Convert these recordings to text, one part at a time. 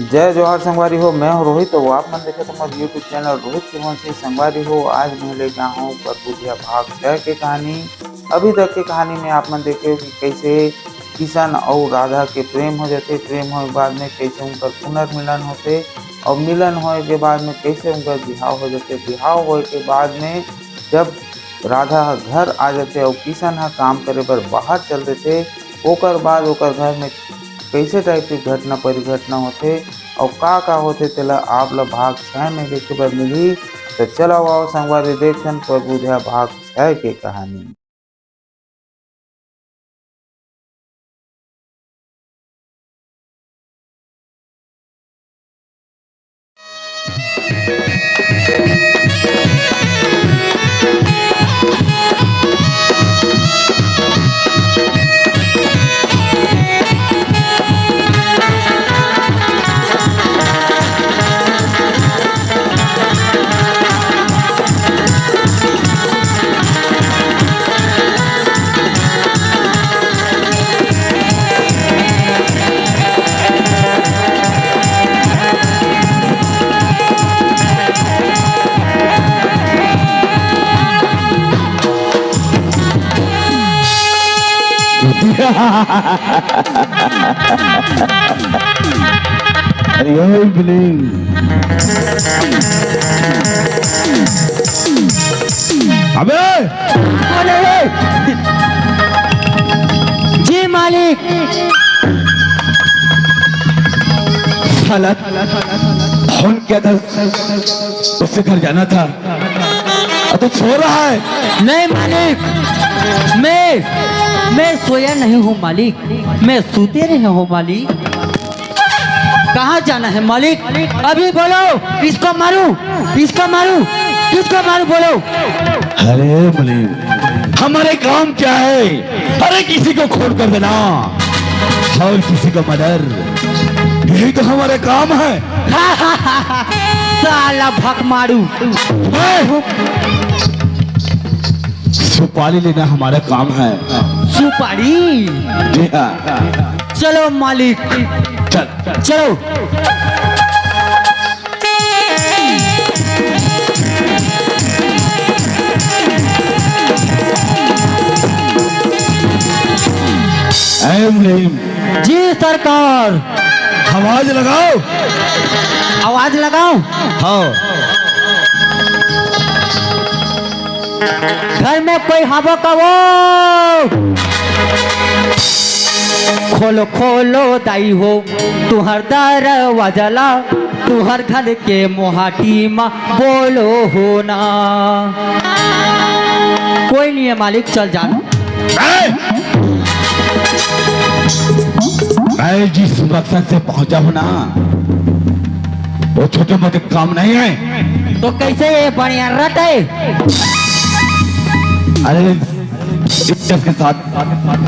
जय जोहार संगवारी हो। मैं हूँ रोहित। तो आप मन देखे तुम्हारे यूट्यूब चैनल रोहित सिंह संगवारी हो। आज मैं लेके आया हूँ प्रभुधिया भाग 6 की कहानी। अभी तक की कहानी में आप मन देखे कि कैसे किशन और राधा के प्रेम हो जाते, प्रेम होने के बाद में कैसे उनका पुनर्मिलन होते और मिलन होने के बाद में कैसे उनका बिहाव हो जाते। बिहाव होने के बाद में जब राधा घर आ जाते और किशन काम करे पर बाहर चल देते, ओकर बाद ओकर घर में कैसे टाइप की घटना परिघटना होते और का होते तेला आप ला भाग 6 में देखे बर मिली। तो चलो आओ संगवारी देखन प्रभुधिया भाग 6 के कहानी। अरे ओए बिलिंग अबे जी मालिक। साला फोन किया था, उससे घर जाना था। तो सो रहा है। नहीं मालिक, मैं सोया नहीं हूँ मालिक, मैं सूते रहे हूँ मालिक। कहाँ जाना है मालिक? अभी बोलो, इसको मारू, इसको मारू, किसको मारू बोलो। अरे बिलिंग, हमारे काम क्या है? अरे किसी को खोल कर देना और किसी को मर्डर, यही तो हमारे काम है। साला भक मारू। सुपारी लेना हमारा काम है। सुपारी? जी हाँ। चलो मालिक, चल चलो। जी सरकार। आवाज लगाओ। आवाज लगाओ। हाँ। घर में कोई हवा का वो खोलो खोलो दाई हो, तुहर दरवाजा ला, तुहर घर के मोहाटी माँ बोलो हो ना। कोई नहीं है मालिक, चल जाना। मैं जिस मकसद से पहुंचा हूं ना, वो छोटे मोटे काम नहीं है। तो कैसे ये बढ़िया रट है? अरे इज्जत के साथ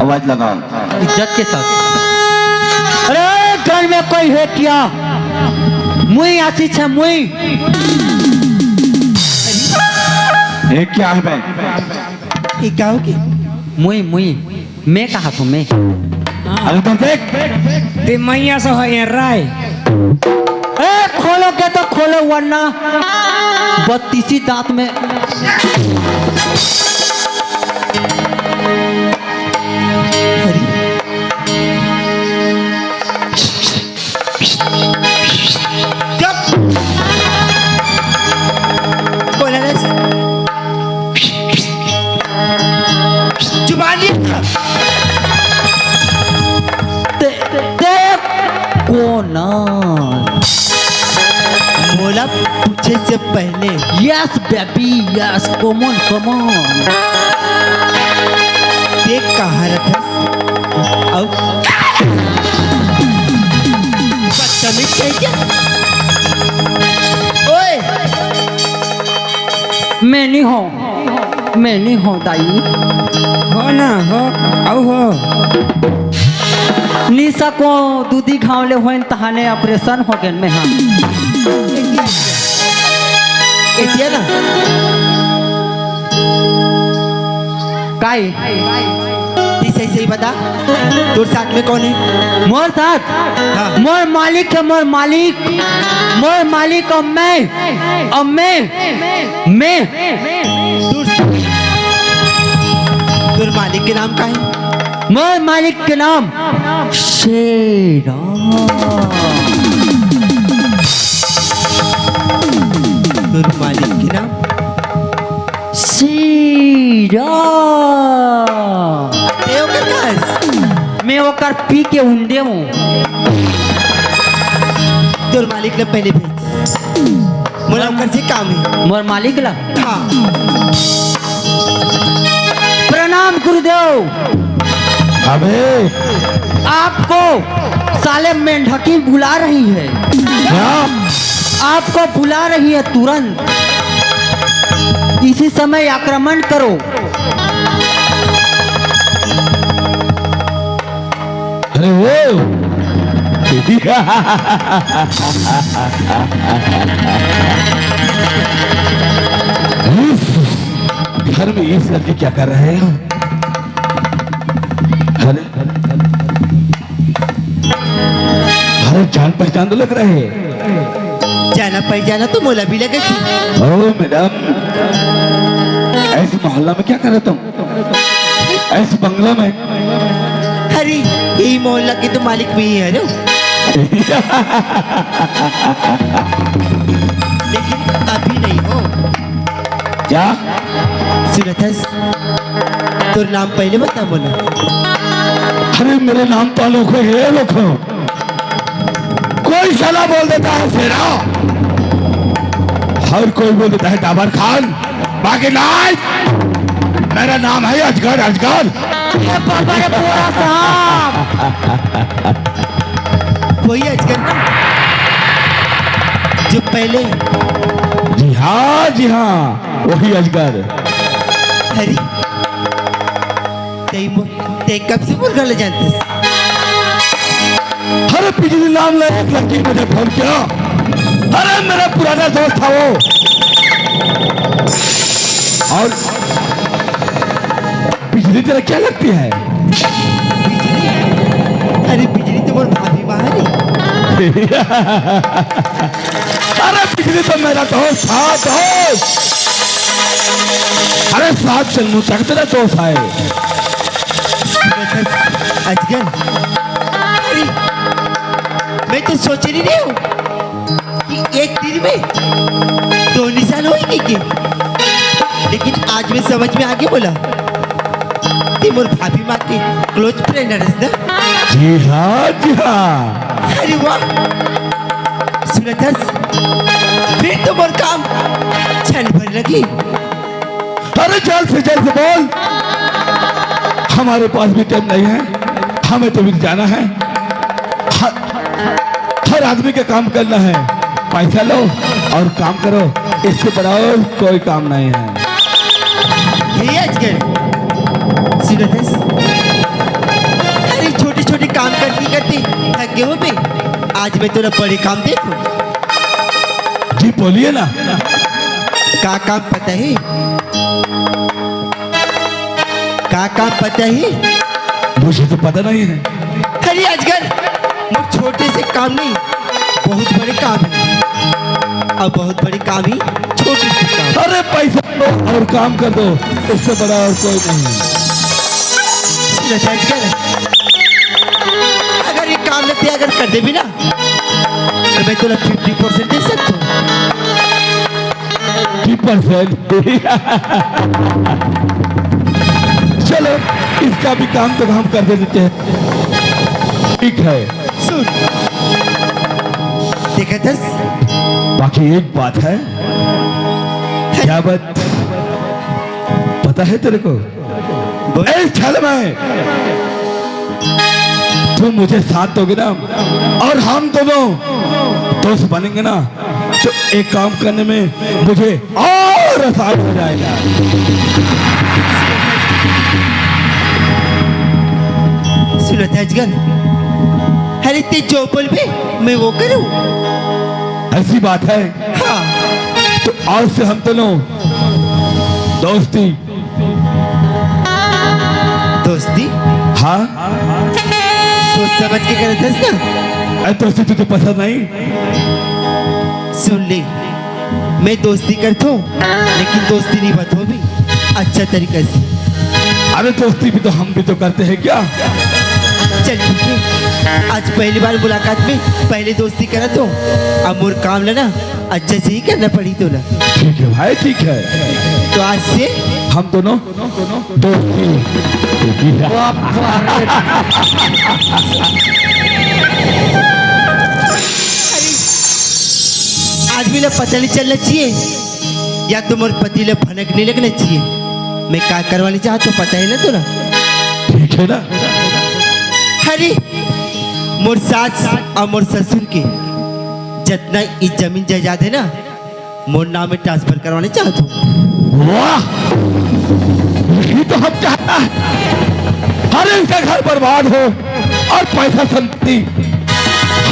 आवाज लगाओ। इज्जत के साथ? अरे घर में कोई है क्या? मुई आसी छे मुई। ये क्या है भाई? ये क्या होगी? मुई मुई मैं कहा तू मैं? अरे तुम देख, ते मैया से है ये राय। ए खोलो के तो खोलो, वरना 32 दांत में। बोला पूछे से पहले। Yes baby yes, come on come on. देख कहाँ रखस और बदतमीज कैसे? ओए मैं नहीं हूँ दाई। हो ना हो आओ हो। निशा को दूधी घावले हुए तहाने ऑपरेशन हो गए में। हाँ एतिया ना काई सही सही बता, तोर साथ में कौन है? मोर साथ हाँ। मोर मालिक है, मोर मालिक और मैं तोर मालिक के नाम का है? मोर मालिक के नाम शेरा। तोर मालिक के नाम शेरा। देव के पास मैं ओकर पी के उंडे हूँ। तोर मालिक ने पहले भेज, मोला ओकर से काम है। मोर मालिक ला हाँ, प्रणाम गुरुदेव। अबे आपको साले मेंढकी बुला रही है, क्या? आपको बुला रही है, तुरंत इसी समय आक्रमण करो। अरे वो घर में इस लड़के क्या कर रहे हैं? अरे अरे जान पहचान तो लग रहे हैं। जाना पहचाना तो मोला भी लगे थी। ओ मैडम, ऐसे मोहल्ला में क्या कर रहे तुम? ऐसे बंगला में? अरे यही मोहल्ला के तो मालिक भी ही है ना। लेकिन अभी नहीं हो। क्या? सुनथस, तोर नाम पहले बता मोला। अरे मेरे नाम तो लोग है, लोग कोई साला बोल देता है शेरा, हर कोई बोल देता है डाबर खान, बाकी नहीं। मेरा नाम है अजगर। अजगर वही अजगर ना जो पहले। जी हाँ वही अजगर। अरे ते कब से बोल कर जानते? अरे पिछले नाम ले एक लड़की मुझे फोन किया। अरे मेरा पुराना दोस्त था वो, और बिजली तेरा क्या लगती है? अरे बिजली तो मोर भाभी बाहर है। अरे बिजली तो मेरा दोस्त था, दोस्त। अरे साथ चलू तक तेरा दोस्त है। अजगर, अरे मैं तो सोच नहीं रही हूँ कि एक दिन में 2 निशान होंगे के। लेकिन आज मैं समझ में आगे बोला कि मोर भाभी माँ के क्लोज फ्रेंड है ना। जी हाँ। अरे वाह सुनथस, फिर तो मोर काम चल भर लगी। अरे जल्द से बोल, हमारे पास भी टाइम नहीं है, हमें तो भी जाना है। हर आदमी का काम करना है, पैसा लो और काम करो, इससे बड़ा और कोई काम नहीं है। ये अजगर सुनथस, अरे छोटे छोटे काम करती थक गए हो बे। आज मैं तेरा बड़े काम देखूं। जी बोलिए ना। का काम पता है? का काम पता है? मुझे तो पता नहीं है। अरे अजगर, वो छोटे से काम नहीं, बहुत बड़े काम है। और बहुत बड़े काम ही छोटे से काम। अरे पैसा लो और काम कर दो, इससे बड़ा और कोई नहीं। अजगर, अगर ये काम लेते अगर कर दे भी ना, तो मैं तुला 50% दे सकता हूँ। 50%? चलो इसका भी काम तो हम कर देते हैं। ठीक है, सुन देखा दस, बाकी एक बात है। क्या बात पता है तेरे को? इस छल में तुम मुझे साथ दोगे ना, और हम दोनों दोस्त बनेंगे ना, तो एक काम करने में मुझे और आसान हो जाएगा। सुनो अजगर, अरे ते जो बोल भी मैं वो करूं। ऐसी बात है? हाँ, तो आज से हम दोनों दोस्ती। दोस्ती हाँ सोच समझ के करत हस ना। अरे दोस्ती तुझे पसंद नहीं? सुन ले, मैं दोस्ती करता हूँ लेकिन दोस्ती नहीं बताओ भी अच्छा तरीके से। अरे दोस्ती भी तो हम भी तो करते हैं क्या? चल ठीक है, आज पहली बार मुलाकात में पहले दोस्ती करा तो अब मोर काम लेना अच्छे से ही करना पड़ी तो ना। ठीक है भाई ठीक है, तो आज से हम दोनों दोस्ती। आदमी लोग पता नहीं चलना चाहिए या तो मोर पति लोग भनक नहीं लगना चाहिए। मैं क्या करवाने चाहता हूँ पता है ना तो ना। ठीक है ना? अरे मोर सास और मोर ससुर के जितना इस जमीन जायदाद है ना मोर नाम में ट्रांसफर करवाने चाहता हूँ। वाह, यही तो हम चाहता है। हर एक का घर बर्बाद हो और पैसा संपत्ति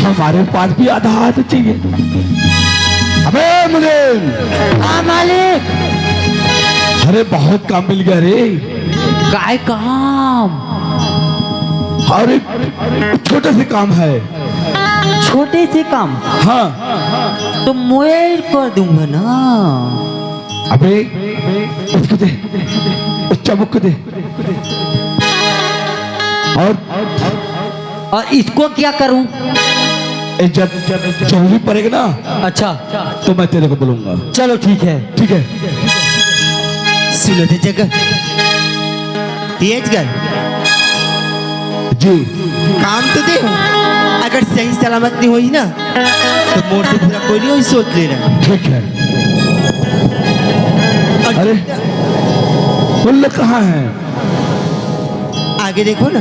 हमारे पास भी आधा आधा चाहिए। अबे मुझे हाँ मालिक। अरे बहुत काम मिल गया रे। काय काम? और एक छोटे से काम है। छोटे से काम हाँ तो मैं कर दूंगा ना। अबे उसको दे, उस चाबुक को दे। और इसको क्या करूं? जब जरूरी पड़ेगा ना अच्छा तो मैं तेरे को बोलूंगा। चलो ठीक है। ठीक है। सुनो थे जगह तेज कर जी काम तो दे अगर सही सलामत नहीं हुई ना तो मोर से पूरा कोई नहीं हुई सोच लेना। ठीक है। और अरे उल्लू कहाँ है? आगे देखो ना।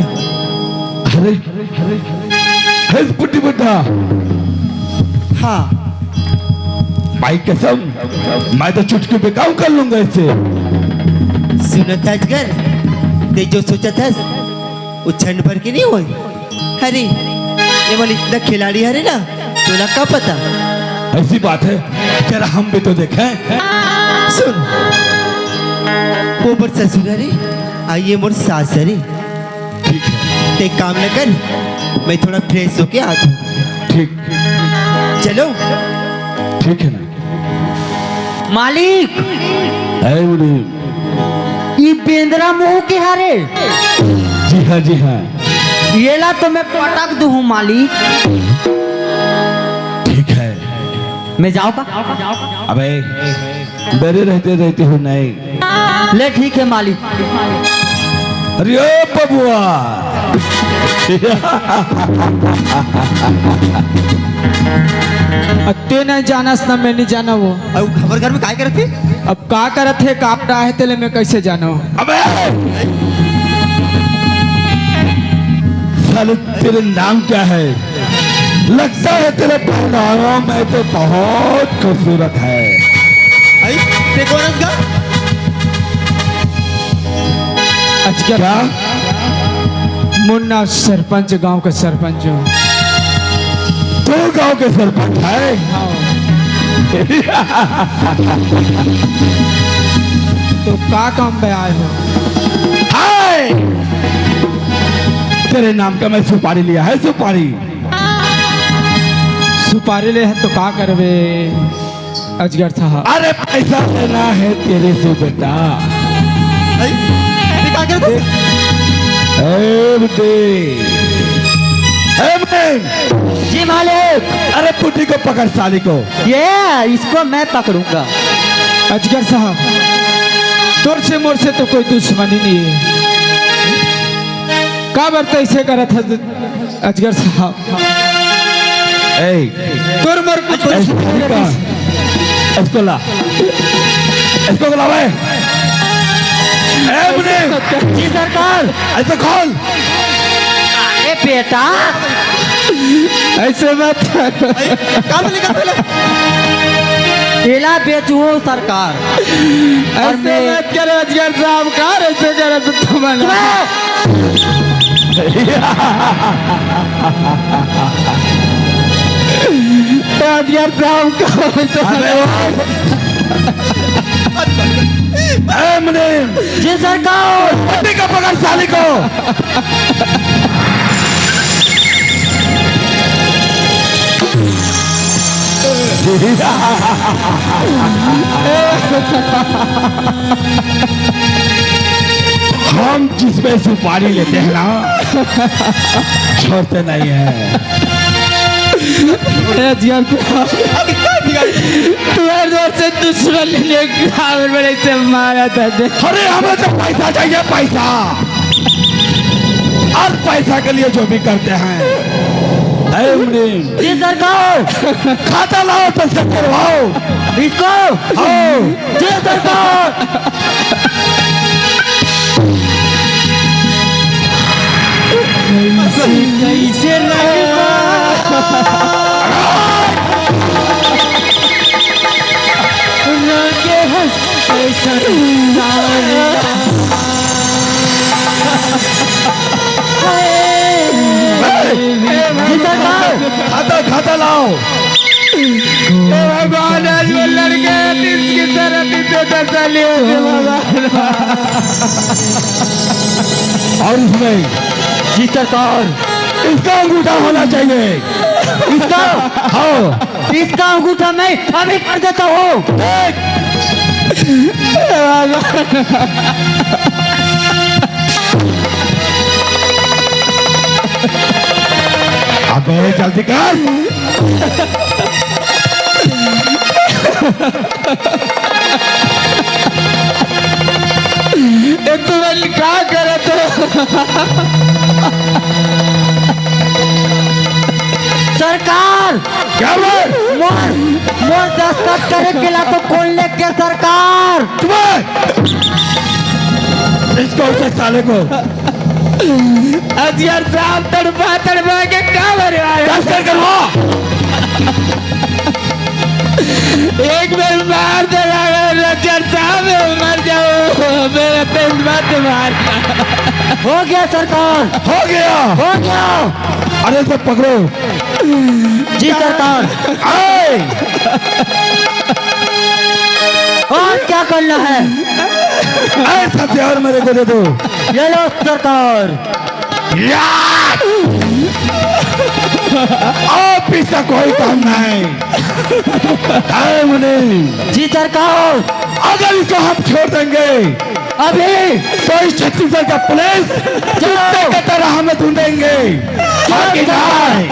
अरे है बुड्ढी बुड्ढा। हाँ भाई कसम मैं तो चुटकी पे काम कर लूंगा इससे। सुनो ताजगर ते जो सोचा था वो क्षण भर की नहीं हुई। अरे ये वाली इतना खिलाड़ी है ना तो ना क्या पता। ऐसी बात है, जरा हम भी तो देखें। सुन वो मोर ससुर अरे आइए मोर सास अरे। ठीक है। ते काम न कर मैं थोड़ा फ्रेश होके आता हूँ। ठीक चलो ठीक है ना? मालिक है बुढ़ी। ये बेंद्रा मुंह के हारे जी हाँ जी हाँ। ये ला तो मैं पटक दूं मालिक। ठीक है। मैं जाऊँ का? अबे डरे रहते रहते हो नहीं। ले ठीक है मालिक। अरे ओ बबुआ ते नहीं जानस ना मैं नहीं जाना वो। और खबर घर में काय करते? अब का करत है काप रहा है तेले मैं कैसे जानो? अबे साले तेरे नाम क्या है? लगता है तेरे पहनावा में तो बहुत खूबसूरत है। आई ते कौन है इसका? अजगर क्या? मुन्ना सरपंच गांव का सरपंच हूँ। तो गांव के सरपंच है? तो का काम पे आए हो? हाय! तेरे नाम का मैं सुपारी लिया है, सुपारी। सुपारी ले है तो का करवे अजगर साहब? अरे पैसा लेना है तेरे से बेटा। आई ते काय करते? ए बुड्ढे, ए बुड्ढे, जी मालिक। अरे बुड्ढी को पकड़, साली को। ये इसको मैं पकड़ूंगा। अजगर साहब तोर से मोर से तो कोई दुश्मनी नहीं है। का बरते ऐसे करत है अजगर साहब? ए, तोर मोर कुछ इसको ला, इसको ला भाई। ए बुड्ढे, जी सरकार। ऐसे खोल। अरे बेटा ऐसे मत करो। काम लेकर पहले केला बेचू सरकार। और ऐसे मत करो अजगर साहब। का ऐसे करो तो तुम्हारा अजगर साहब का अरे जी सरकार। पट्टी का पकड़ साली को। हम जिसमें सुपारी लेते हैं ना छोड़ते नहीं है। तुम्हारे जोर से दुश्मन ने ग्रामीण बड़े से मारा था। अरे हमें तो पैसा चाहिए, पैसा। और पैसा के लिए जो भी करते हैं। जी सरकार। खाता लाओ तो सब करवाओ इसको। आओ। जी सरकार। कैसे खाता खाता लाओ। भगवान आज वो लड़के इसकी तरफ और इसमें जी सरकार। इसका अंगूठा होना चाहिए। इसका। हाँ इसका अंगूठा मैं अभी कर देता हूँ। अबे जल्दी कर। तुम क्या करे तो सरकार। क्या बोल? मोर दस्तखत करे के ला तो कौन लेके सरकार। तुम्हें इसको उसे साले को अजगर साहब तड़पा तड़पा के क्या मरवाया। दस्तखत करवा। एक बार मार दे अजगर साहब मर जाओ। मेरा तेज मत मार। हो गया सरकार। हो गया। हो गया। अरे सब पकड़ो। जी सरकार। आए। और क्या करना है। ऐसा हथियार मेरे को दे दो। ये लो सरकार। आप इसका कोई काम नहीं। जी सरकार। अगर इसको हम छोड़ देंगे अभी तो इस छत्तीसगढ़ का पुलिस कुत्ते की तरह हमें ढूंढेंगे। बाकी नहीं,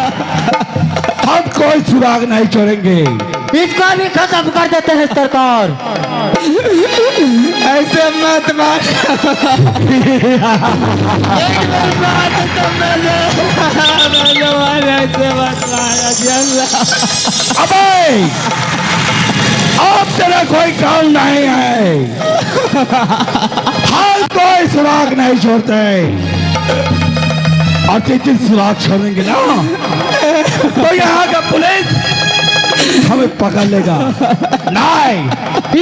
हम कोई सुराग नहीं छोड़ेंगे। इसका भी खत्म कर देते हैं सरकार। ऐसे मत मार। एक बार मार तो मैंने ऐसे मत मार। अबे अब तेरा कोई काम नहीं है। हम कोई सुराग नहीं छोड़ते। और जिस सुराग छोड़ेंगे ना तो यहाँ का पुलिस हमें पकड़ लेगा। नहीं,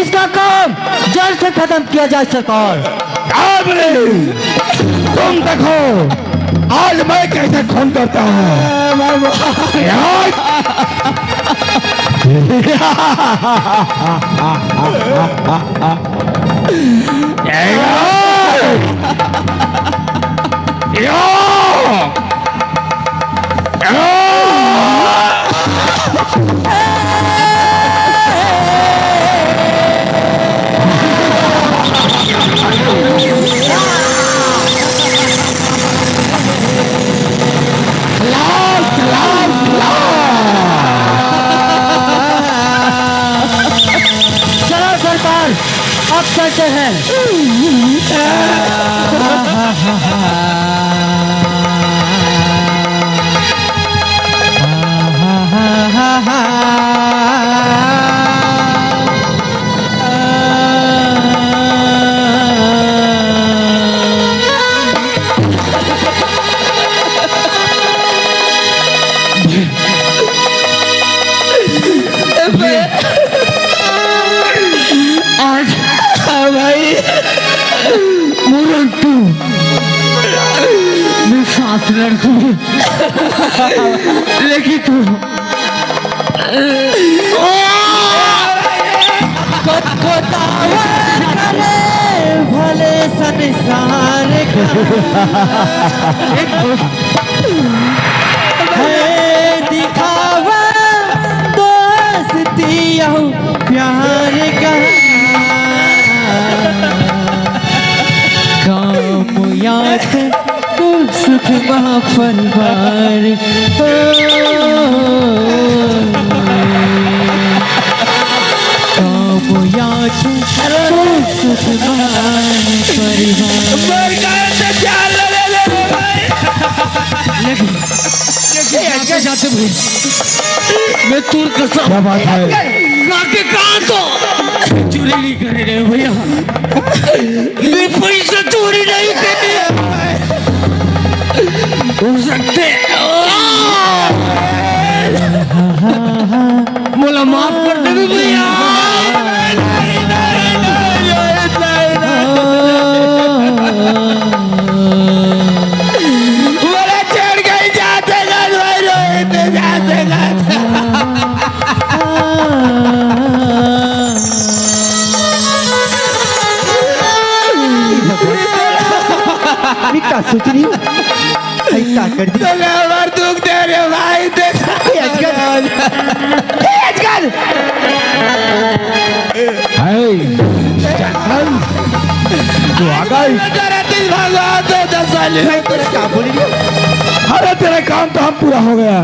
इसका काम जल्द से खत्म किया जाए सरकार। तुम देखो आज मैं कैसे खून करता हूँ। चलो सरकार अब चलते हैं। लेकिन तू को संसार का है दिखावा दोस्ती और प्यार का काम याद सुख परिवार काम याद सुख परिवार जाते भाई मैं तूर कसम क्या बात है लाके कहाँ तो चोरी नहीं कर रहे भैया मैं पैसा चोरी नहीं करने हो सकते मोला माफ कर दे भैया क्या सोच रही हूँ क्या कर दी दुख दे रहे भाई तू आ गई क्या बोल रही हो अरे तेरा काम तो हम पूरा हो गया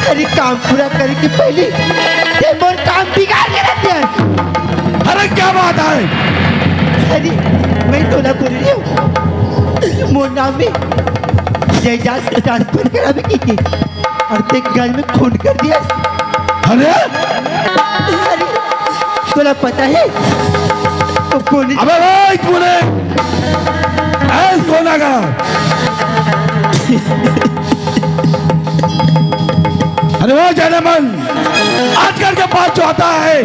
अरे काम पूरा करने के पहले ते मोर काम बिगाड़ के रख दिया अरे क्या बात है अरे मैं तो ना बोल रही हूँ मोर नाम में जायदाद ट्रांसफर करावे की और ते घर में खून कर दिया अरे अरे तोला पता है तो कौन अबे भाई तूने ऐस कौन आगा अरे वो जनमन आजकल के पास जो आता है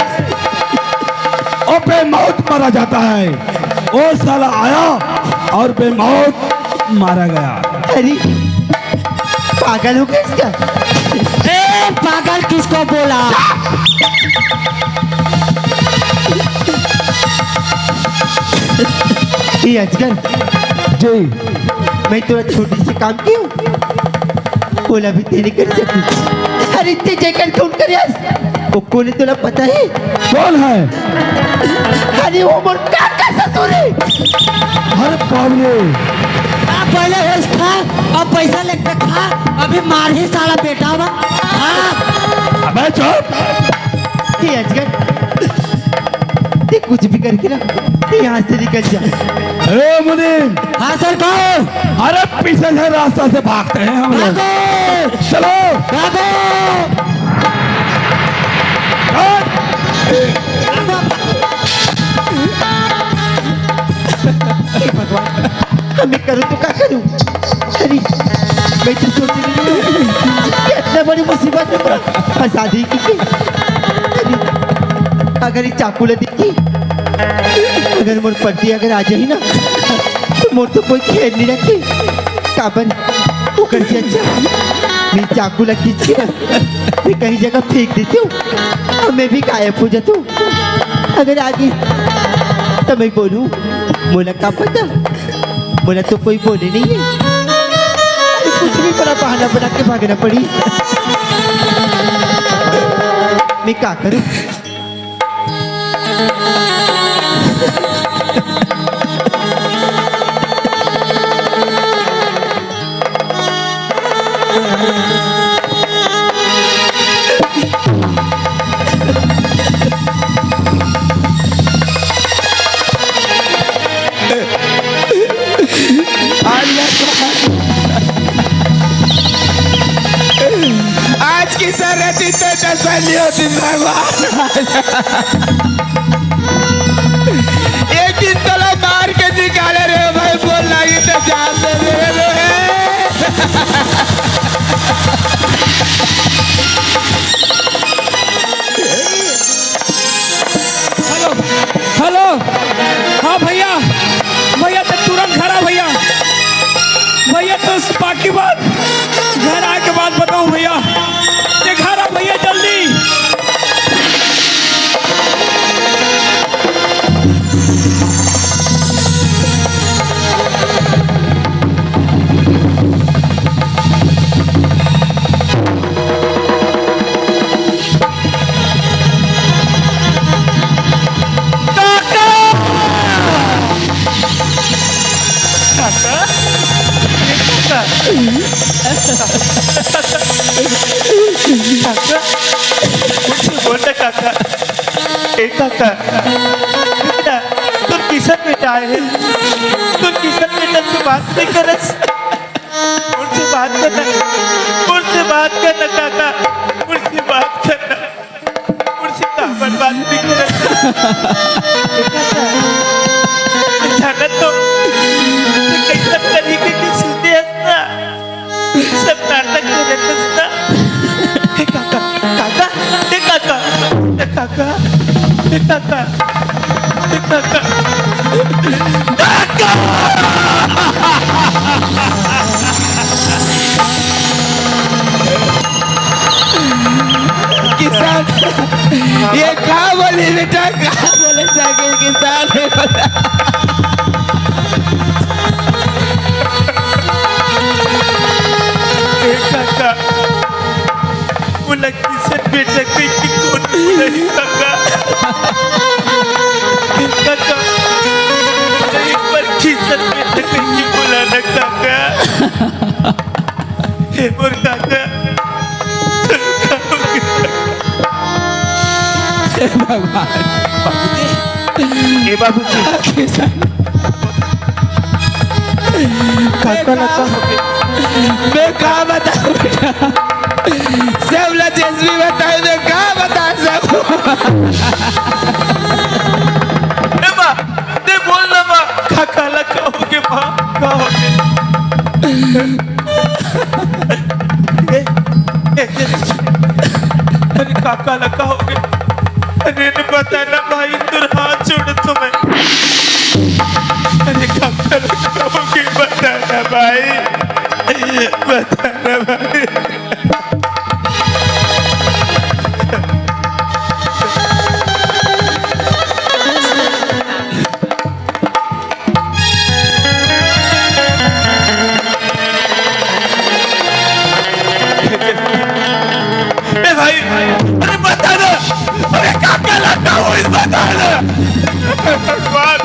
और बेमौत मारा जाता है वो साला आया और बेमौत मारा गया अरे पागल हो गया इसका ए पागल किसको बोला ये अजगर जी मैं थोड़ा छोटी सी काम की हूँ बोला भी तेरी कर सकती अरे इतने जयकर कौन करे वो कौन है तोला पता है कौन है अरे वो मोर काका ससुर है हर पावले पहले होश खा और पैसा लेकर खा अभी मार ही साला बेटा हुआ अबे चुप ये अजगर ते कुछ भी करके ना ते यहाँ से निकल जा ए मुनीम हाँ सर कहो अरे पीछे से रास्ता से भागते हैं हम लोग भागो चलो भागो हे भगवान मैं करूँ तो क्या करूँ अरे मैं तो सोच रही हूँ कि इतना बड़ी मुसीबत में पूरा फंसा दी कि अगर ये चाकू ले देखी अगर मोर पट्टी अगर आ जाए ना तो मोर तो कोई खेल नहीं रखी काबन वो कर से अच्छा मैं चाकू ला खींच के ना मैं कहीं जगह फेंक देती हूँ और मैं भी गायब हो जाता हूँ अगर आगे तो मैं बोलूँ मोला का पता मोला तो कोई बोले नहीं है कुछ भी बड़ा बहाना बना के भागना पड़ी मैं क्या करूँ आज की सरहदी तो तसल्ली होती भगवान एक दिन तला मार के निकाले रे भाई बोल लगी तो जान दे रे हेलो हेलो हाँ भैया भैया तो तुरंत घर आ भैया भैया तो बाकी बात घर आके बात बताऊं भैया ये घर आ भैया जल्दी बोल ना काका, ए काका, बेटा, तुम किशन बेटा आए हैं, तुम किशन बेटा से बात नहीं करस, मुझसे बात करना, मुझसे बात करना काका, मुझसे बात करना, मुझसे कामन बात नहीं करस, जाना तो कैसा तरीके की सुनते हंसना, सब नाटक करे हंसना, हे काका, काका, हे काका, हे काका, हे काका, हे काका, काका, किसान ये क्या बोली बेटा, क्या बोले जाके किसान है बोला। काका, बोला किशन बेटा की कौन नहीं काका, काका, एक बार किशन बेटा की बोला ना काका, हे मोर काका, भगवान ए बाबूजी, किसान काका ना कहो, मैं कहा बताऊं बेटा, सब लजेसवी बताए, मैं कहा बता सकूं। ए माँ, दे बोल ना माँ, काका ना कहोगे माँ, कहोगे, अरे काका ना कहोगे, अरे ने बताना भाई, तुर हाथ छोड़ तुम्हें, अरे काका ना कहोगे, बताना भाई, बताना भाई। ए भाई, अरे बताना, अरे काका लगता हो, इस बताना, भगवान,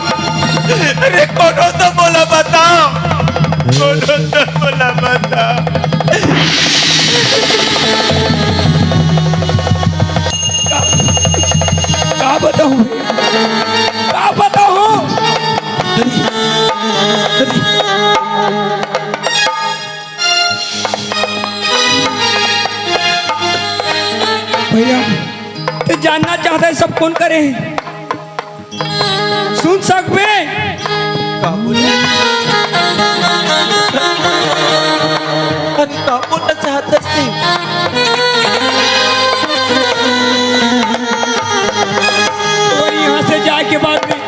अरे कौन तो बोला बताओ, कौन तो बोला बताओ, क्या बताऊं, क्या बताऊं। भैया तो जानना चाहता है सब कौन करे, सुन सकते अरे का बोलना चाहता थी, और यहाँ से जाए के बाद में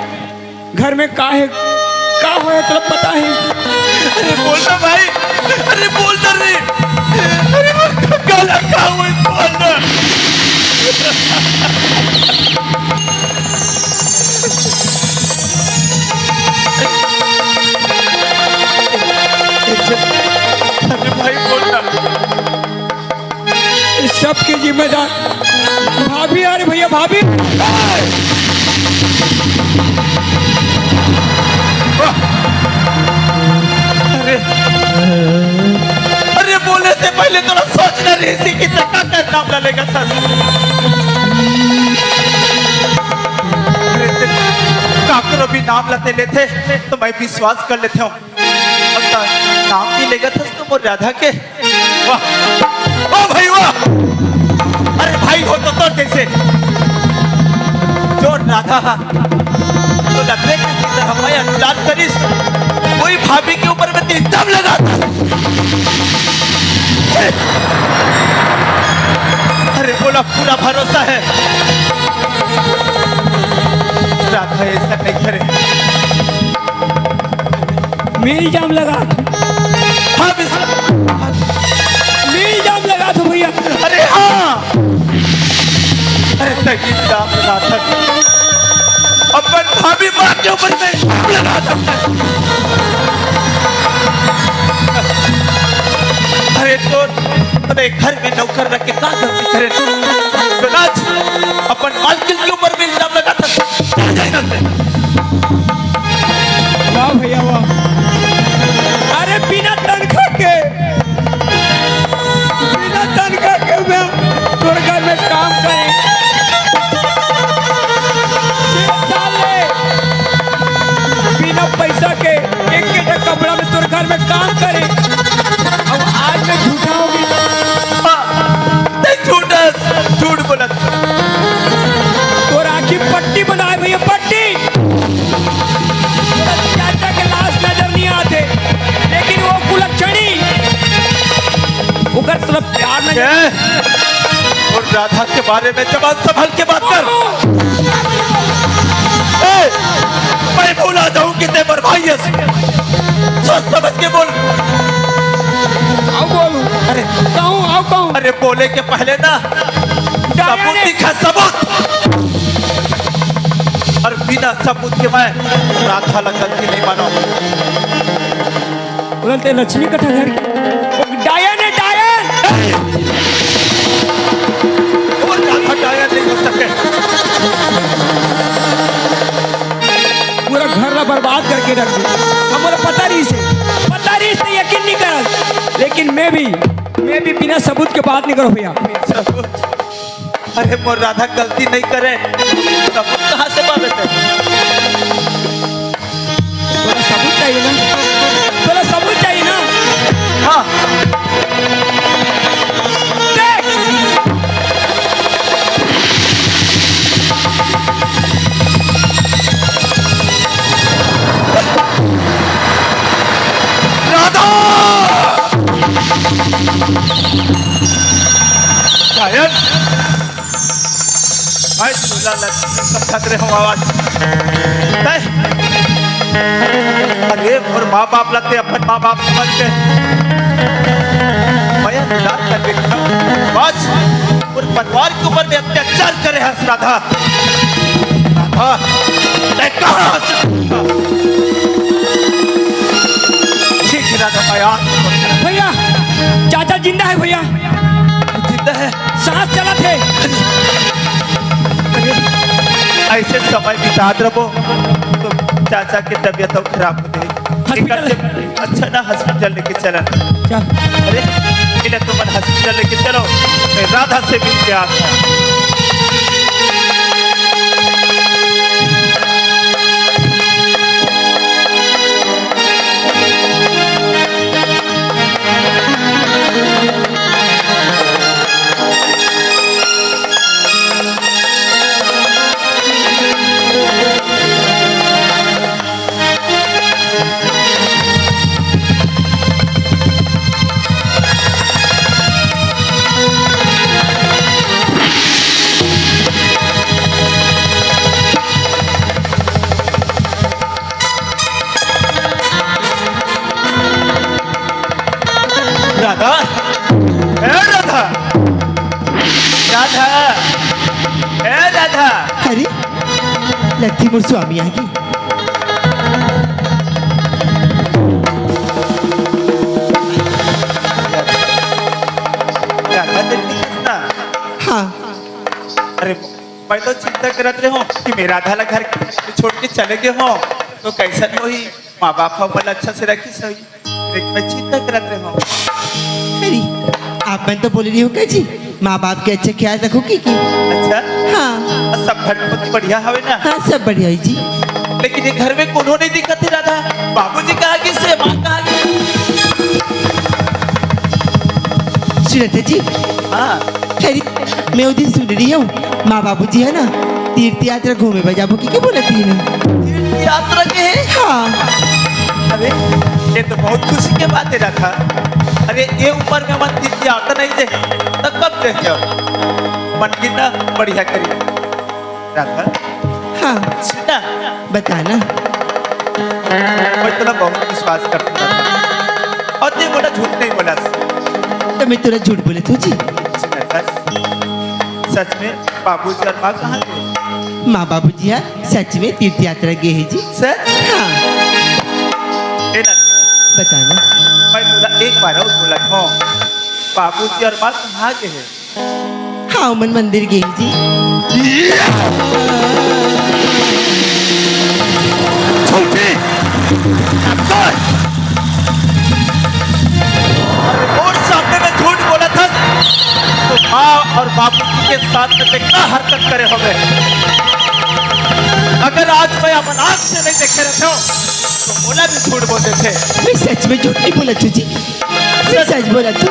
घर में का हो तो पता है। अरे बोलना भाई, अरे बोलना रे, अरे वो काला का हुआ, बोलना, अरे भाई बोलना, इस सब की जिम्मेदार भाभी, अरे भैया भाभी, अरे अरे बोलने से पहले थोड़ा सोचना रही थी कि काका का नाम लेगा था, काकर भी नाम लेते लेते तो मैं विश्वास कर लेते हूँ, नाम भी लेगा था तुम और राधा के, वाह, ओ भाई वाह, अरे भाई हो तो कैसे, जो राधा तो लगने के हमारे अनुराग करिस, कोई भाभी के ऊपर में इल्जाम लगाता, अरे बोला पूरा भरोसा है, राधा ऐसा नहीं करे, मैं इल्जाम लगा, हाँ मैं इल्जाम लगा तो भैया, अरे हाँ, अरे तक इल्जाम राधा अपन भाभी माँ के ऊपर में लगा सकता है, अरे तो अरे घर में नौकर रख के क्या करती करे, तो नाच अपन मालकिन के ऊपर में इल्जाम लगा था, वाह भैया वाह, अरे बिना तनख्वाह के मैं तोड़ घर में काम करे, और राधा के बारे में जबान संभल के बात कर। मैं भूला जाऊं कि ते पर भाई है, सोच समझ के बोल। आओ बोलूं, अरे कहूं। अरे बोले के पहले ना सबूत दिखा, सबूत। और बिना सबूत के मैं राधा ला गलती नहीं मानो। बोलते लक्ष्मी कथा घर की डायन है, डायन। और राधा डायन नहीं हो सके। पूरा घर ला बर्बाद करके रख दी। हमारा पता नहीं से यकीन नहीं कर, लेकिन मैं भी बिना सबूत के बात नहीं करो भैया। सबूत? अरे मोर राधा गलती नहीं करे, सबूत कहाँ से पावे थे? थोड़ा सबूत चाहिए ना, हाँ देख। राधा शायद मैं झूला लक्ष्मी सब थक रहे हूँ आवाज। अरे और माँ बाप लगते अपन माँ बाप समझ के मैं कर बैठा बस और परिवार के ऊपर में अत्याचार करे हंस राधा। राधा कहाँ ठीक है राधा मैं भैया चाचा जिंदा है भैया, जिंदा है। सांस चला थे। ऐसे समय बिता रहो तो चाचा की तबीयत और खराब हो गई। अच्छा ना हॉस्पिटल लेके चला। अरे इन्हें तुम हॉस्पिटल लेके चलो, मैं राधा से मिल के आता हूँ। राधा, ए राधा, राधा, ए राधा। अरे लगती मोर स्वामी आ गई। राधा देखती कितना? हाँ अरे मैं तो चिंता करत रहे हूँ कि मेरा राधा ला घर छोड़ के चले गए हो तो कैसा नहीं होई, माँ बाप हो बोला अच्छा से रखी सही, लेकिन मैं चिंता करत रहे हूँ। अरे आप मैं तो बोल रही हूँ क्या जी, माँ बाप के अच्छा ख्याल रखोगी कि? अच्छा हाँ और सब घर में बढ़िया हवे ना? हाँ सब बढ़िया है जी। लेकिन ये घर में कोनो नहीं दिक्कत है राधा, बाबूजी कहाँ गए से माँ कहाँ गई? सुनते जी, हाँ अरे मैं उस दिन सुन रही हूँ माँ बाबू जी है ना तीर्थ यात्रा घूमे बजाबो की क्या बोला थी ना? तीर्थ यात्रा के है? हाँ अरे ये तो बहुत खुशी की बात है राधा। अरे ये उम्र में मन तीर्थ यात्रा नहीं दे तो कब देखे हो? मन की ना बढ़िया करी राधा। हाँ सुना बताना। मैं तो बहुत विश्वास करता था और ये बोला झूठ नहीं बोला। तो मैं तुरंत झूठ बोले तो जी। सच में बाबूजी और माँ कहाँ गए? माँ बाबू जी हाँ सच में तीर्थ यात्रा गए हैं जी। सच? हाँ ए ना बताना। मैं बोला एक बार और बोला हूँ बाबूजी और माँ कहाँ गए हैं? हाँ मन मंदिर गए हैं जी। और सामने में झूठ बोला था तो माँ और बाबूजी के साथ में क्या हरकत करे हो गए? अगर आज मैं अपन आँख से नहीं देखे रहते हो तो बोला भी झूठ बोलते थे। मैं सच में झूठ नहीं बोला तू जी, मैं सच बोला तू।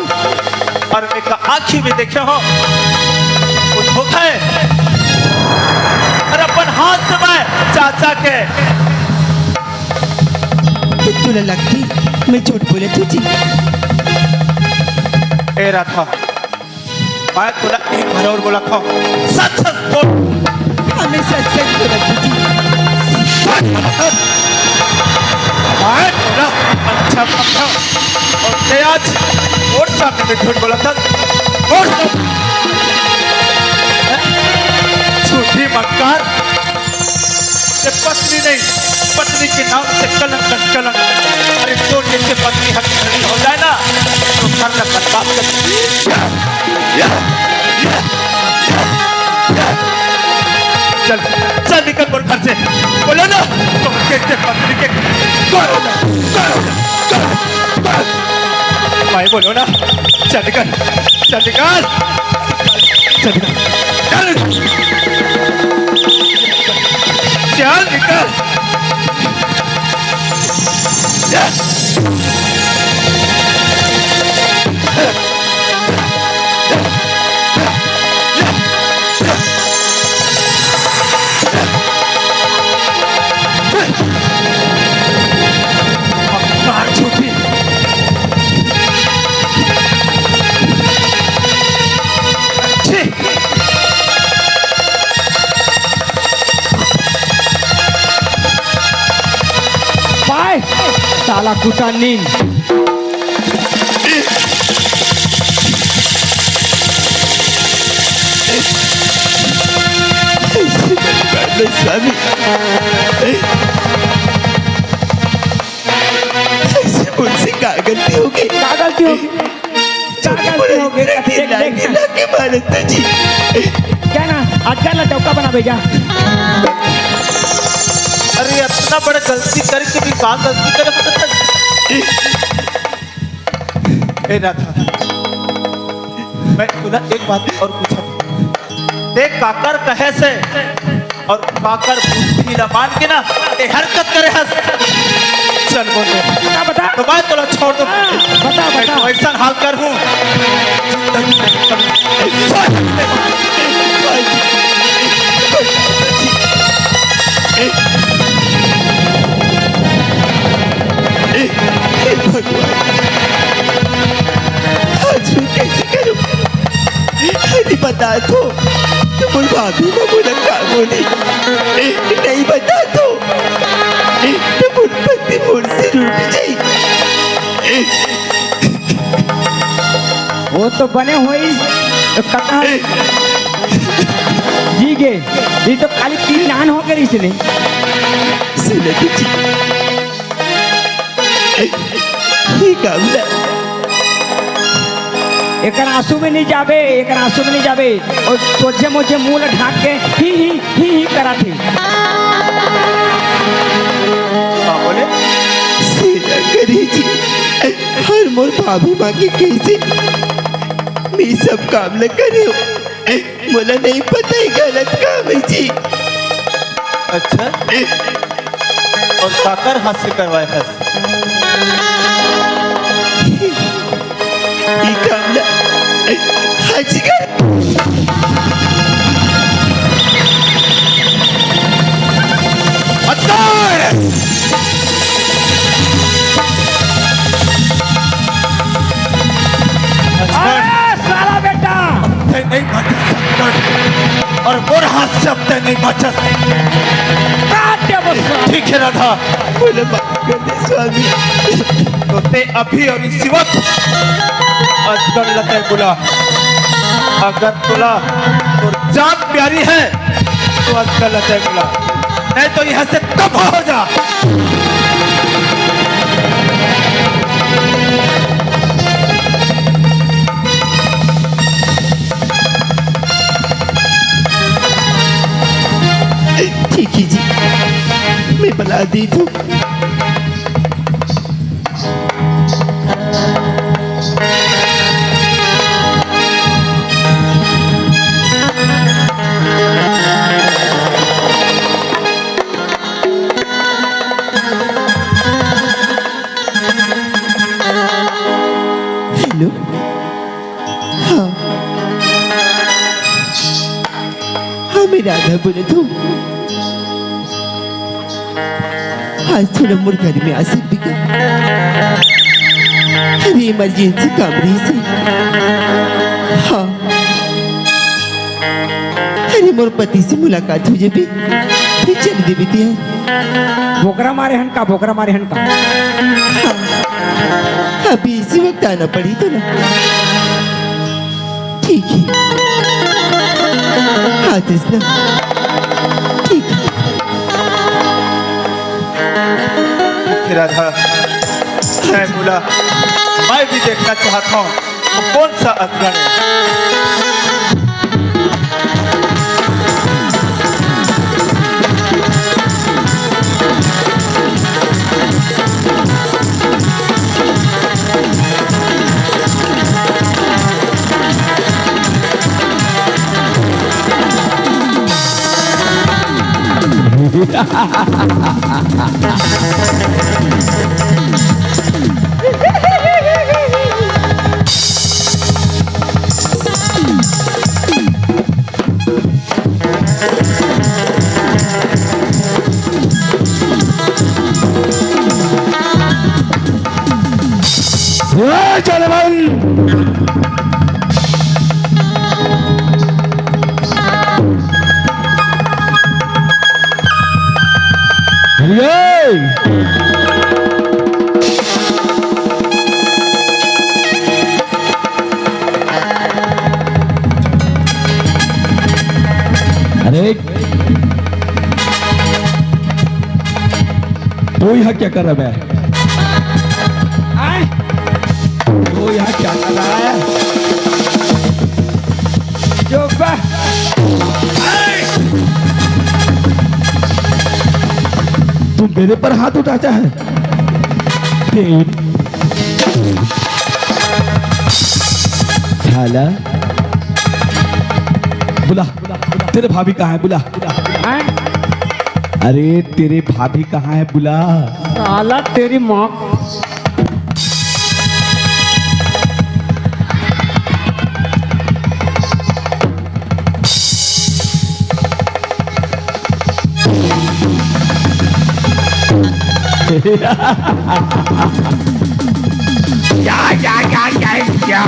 और मैं का आँखी में देखे हो वो धोखा है। और अपन हाथ से मैं चाचा के तुला लगती मैं झूठ बोले तू जी। ए राधा मैं बोला एक बार और बोला खाओ सच सच बोल हमेशा सच बोला जी। मैं बोला अच्छा पक्का और ते आज और साथ में झूठ बोला था और झूठी मक्कार ये पत्नी नहीं पत्नी के नाम से कलंक कलंक अरे तो जैसे पत्नी हत्या हो जाए ना तो घर का बर्बाद कर चल चल निकल बोल घर से बोलो ना तो कैसे पत्नी के भाई बोलो ना चल निकल चल निकल चल निकल चल निकल झूठी पाए साला कुटा नींद स्वामी ऐसे मुझसे क्या गलती होगी? क्या गलती होगी देख लाके मारत जी। क्या ना आज का चौका बना भेजा अरे इतना बड़ा गलती करके भी कहाँ गलती करे ए राधा मैं तुला एक बात और पूछा देख काकर कहे से और काकर बुद्धि न मान के ना ये हरकत करे हंस चल बोल बता तो मैं तुला छोड़ दो बता मैं तो ऐसा हाल कर हूँ आज मैं कैसे करूं? अरे बता दो तुम भाभी को बोला क्या बोली नहीं बता दो तुम पति मुझसे रूठ जाई। वो तो बने हुई तो कथा जी गे ये तो खाली 3 नान हो गए इसने सुनो जी ठीक है एक आंसू में नहीं जावे और सोचे मुझे मुंह ढाक के ही करा थी बोले सेना करी जी हर मोर भाभी माँ की कैसे मैं सब काम न करे बोला नहीं पता ही गलत काम है जी। अच्छा और काकर हाथ से करवाए हंस ये काम ना आज कर साला बेटा नहीं बचत और मोर हाथ से अब तक नहीं बचत ठीक है राधा बोले माफ कर दे स्वामी तो ते अभी और इसी वक्त अजगर लते बुला अगर तुला तो जान प्यारी है तो अजगर लते बुला नहीं तो यहाँ से दफा हो जा ठीक है जी मैं बुला दी तो हेलो हाँ हाँ मैं राधा बोले तो आज थोड़ा मोर घर में आ सकती है अरे इमरजेंसी काम रही से हाँ मोर पति से मुलाकात हो जाबी फिर चल देबी तिया। बोकरा मारे हन का, बोकरा मारे हन का। अभी इसी वक्त आना पड़ी तो ना। ठीक है आतिश ना, ठीक है। राधा मैं बोला मैं भी देखना चाहता हूँ वो कौन सा अग्रण है। अरे तू यहाँ क्या कर रहा है? तू यहाँ क्या कर रहा है? तू मेरे पर हाथ उठाता है? साला बुला, तेरे भाभी कहाँ है? बुला। अरे तेरे भाभी कहाँ है? बुला। साला तेरी माँ। क्या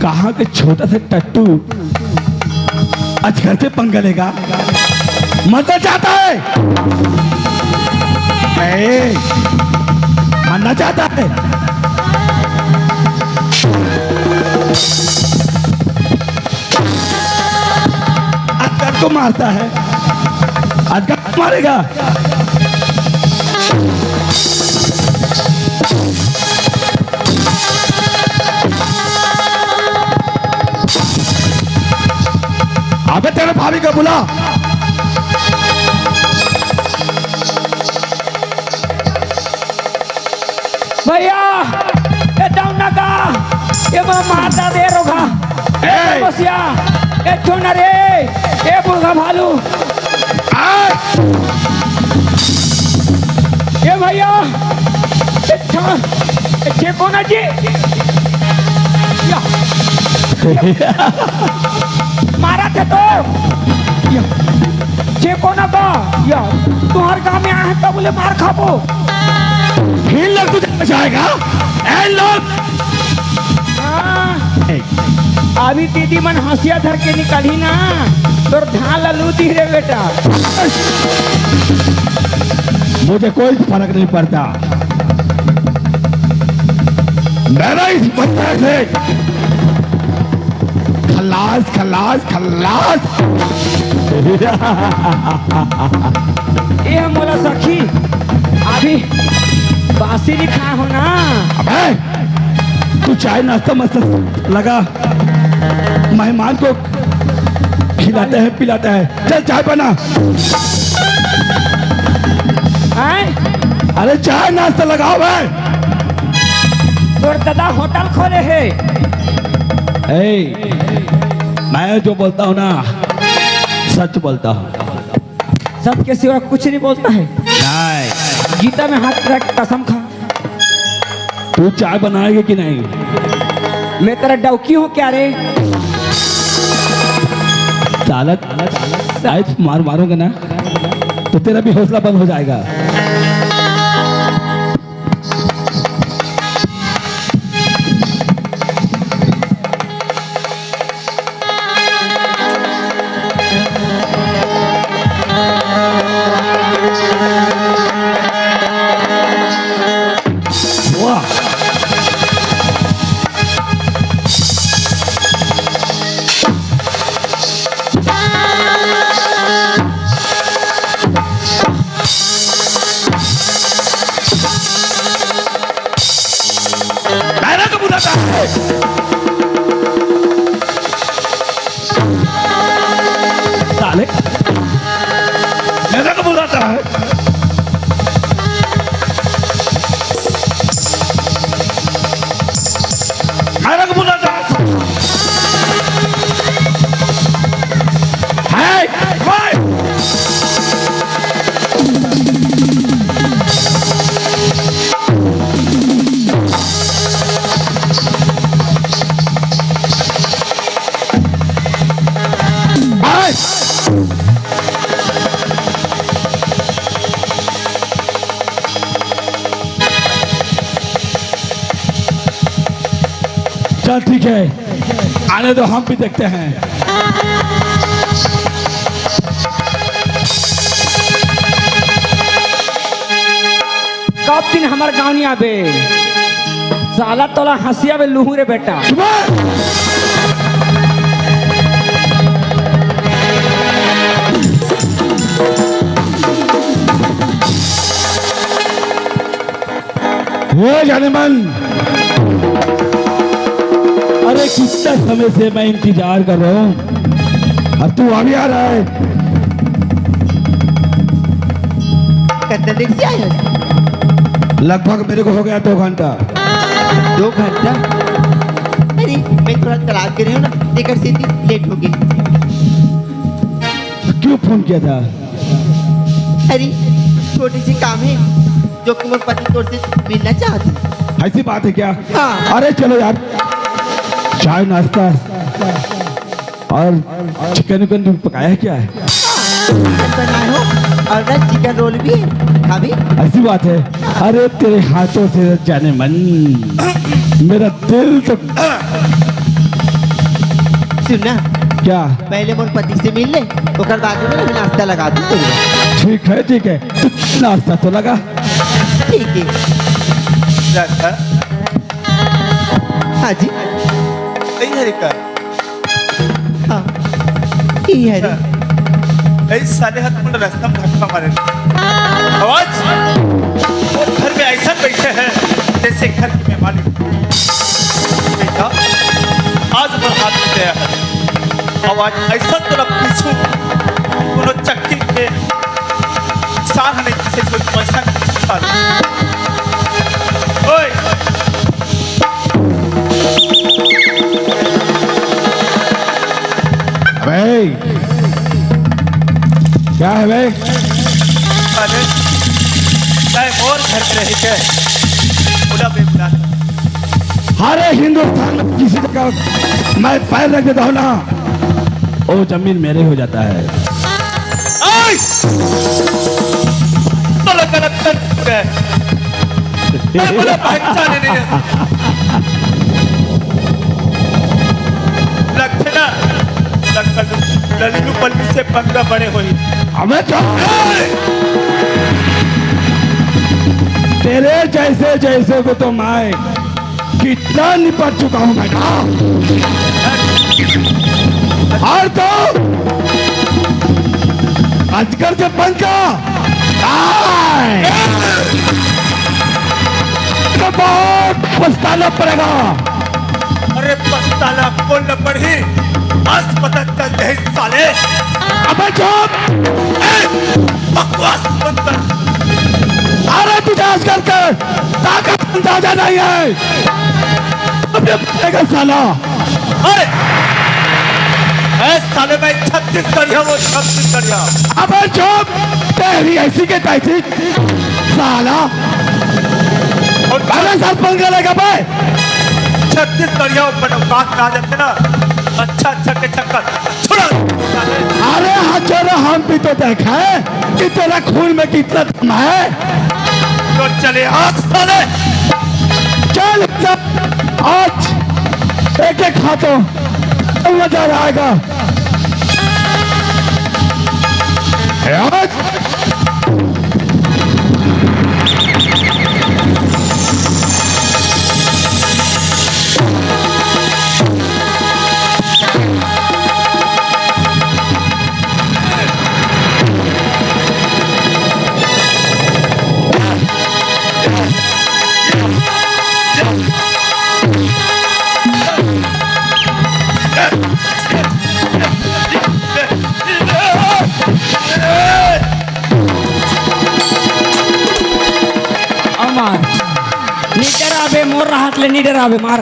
कहाँ के छोटा सा टट्टू अजगर से पंगा लेगा? मरना चाहता है? मरना चाहता है? अजगर को मारता है? अजगर को मारेगा? अबे तेरे भाभी को बुला। भैया ये डाउना का ये माता दे रोगा बसिया ये छोना रे ये बुर्गा भालू ये भैया ये कोना जी मारा थे तो ये कोना का या तुम्हारे गाँव में आया है तो बोले मार खाबो फिर लोग तुझे बचाएगा? ऐ लोग अभी दीदी मन हंसिया धर के निकली ना तो ढाल लूटी रे बेटा। मुझे कोई फर्क नहीं पड़ता। मेरा इस बच्चे से खलास खलास खलास। ये मोला सखी अभी बासी नहीं खाया हो ना। अबे तू चाय नाश्ता मस्त लगा, मेहमान को खिलाते हैं पिलाते हैं। चल चाय बना। अरे चाय नाश्ता लगाओ भाई। तोर दादा होटल खोले है। मैं जो बोलता हूँ ना सच बोलता हूँ। सच के सिवा कुछ नहीं बोलता है। नहीं। गीता में हाथ रख कसम खा। तू चाय बनाएगी कि नहीं? मैं तेरा डौकी हूँ क्या रे? सालत मार मारूंगा ना तो तेरा भी हौसला बंद हो जाएगा। वाह, मैंने तो बुलाता है। साले, मैंने तो बुलाता है। मैंने तो बुलाता है। Hey, hey! चल ठीक है, आने दो, हम भी देखते हैं। कब दिन हमार गाँव नहीं आबे साला तोला हंसिया बे लूहू रे बेटा। हे जाने मन, अरे कितना समय से मैं इंतजार कर रहा हूँ, अब तू अभी आ रहा है। कितने देर से आए हो? लगभग मेरे को हो गया 2 घंटा। 2 घंटा? अरे मैं थोड़ा तलाश कर रही हूँ ना, टिकट से थी, लेट हो गई। क्यों फोन किया था? अरे छोटी सी काम है जो कि मेरे पति तौर से मिलना चाहती। ऐसी बात है क्या? हाँ। अरे चलो यार, चाय नाश्ता और चिकन विकन भी पकाया है क्या है? बनाए हो और ना चिकन रोल भी है अभी। ऐसी बात है। अरे तेरे हाथों से जाने मन, मेरा दिल तो। सुनना, क्या? पहले मोर पति से मिल ले, ओकर बाद में मैं नाश्ता लगा दूँ तुझे। ठीक है ठीक है, तू नाश्ता तो लगा। ठीक है। राधा, हाँ जी। नहीं हरे का हाँ ठीक है रे। ऐसे साले हाथ मुंडा रास्ता में धक्का मारे आवाज और घर में ऐसा बैठे हैं जैसे घर की मेहमान। बेटा आज पर हाथ में गया है, आवाज ऐसा तरफ पीछू कोनो चक्की के सार नहीं किसे कोई पैसा नहीं। ओए भाई क्या है भाई? साले चाहे और घर में रह के बुला बेबुला हरे हिंदुस्तान में किसी जगह मैं पैर रख देता हूँ ना, वो जमीन मेरे हो जाता है। गलत गलत कर गए। बोला पहचाने नहीं है। लक्षणा लल्लू पल्लू से पंगा बड़े हुई। हमें तो तेरे जैसे जैसे को तो मैं कितना निपट चुका हूँ बेटा। और तो अजगर से पंखा तो बहुत पछताना पड़ेगा। अरे पछताना को न पड़ी, आज पता चल जाए साले। अबे चुप! बकवास बंद कर। अरे तुझे आजकल कर ताकत अंदाजा नहीं है। अब ये पड़ेगा साला। साले में 36 करिया वो 36 करिया। अबे चुप! तेरी ऐसी के तैसी साला। और पहले साल पंगा लेगा बे। 36 करिया ऊपर बात ना जाते ना, अच्छा अच्छा के चक्कर छोड़ा। अरे हजारों हम भी तो देखा है कि तेरा खून में कितना दम है। तो चले आज साले। चल आज एक एक हाथों मजा आएगा। आज अमार नीडर आवे मोर हाथ ले नीडर आवे मार।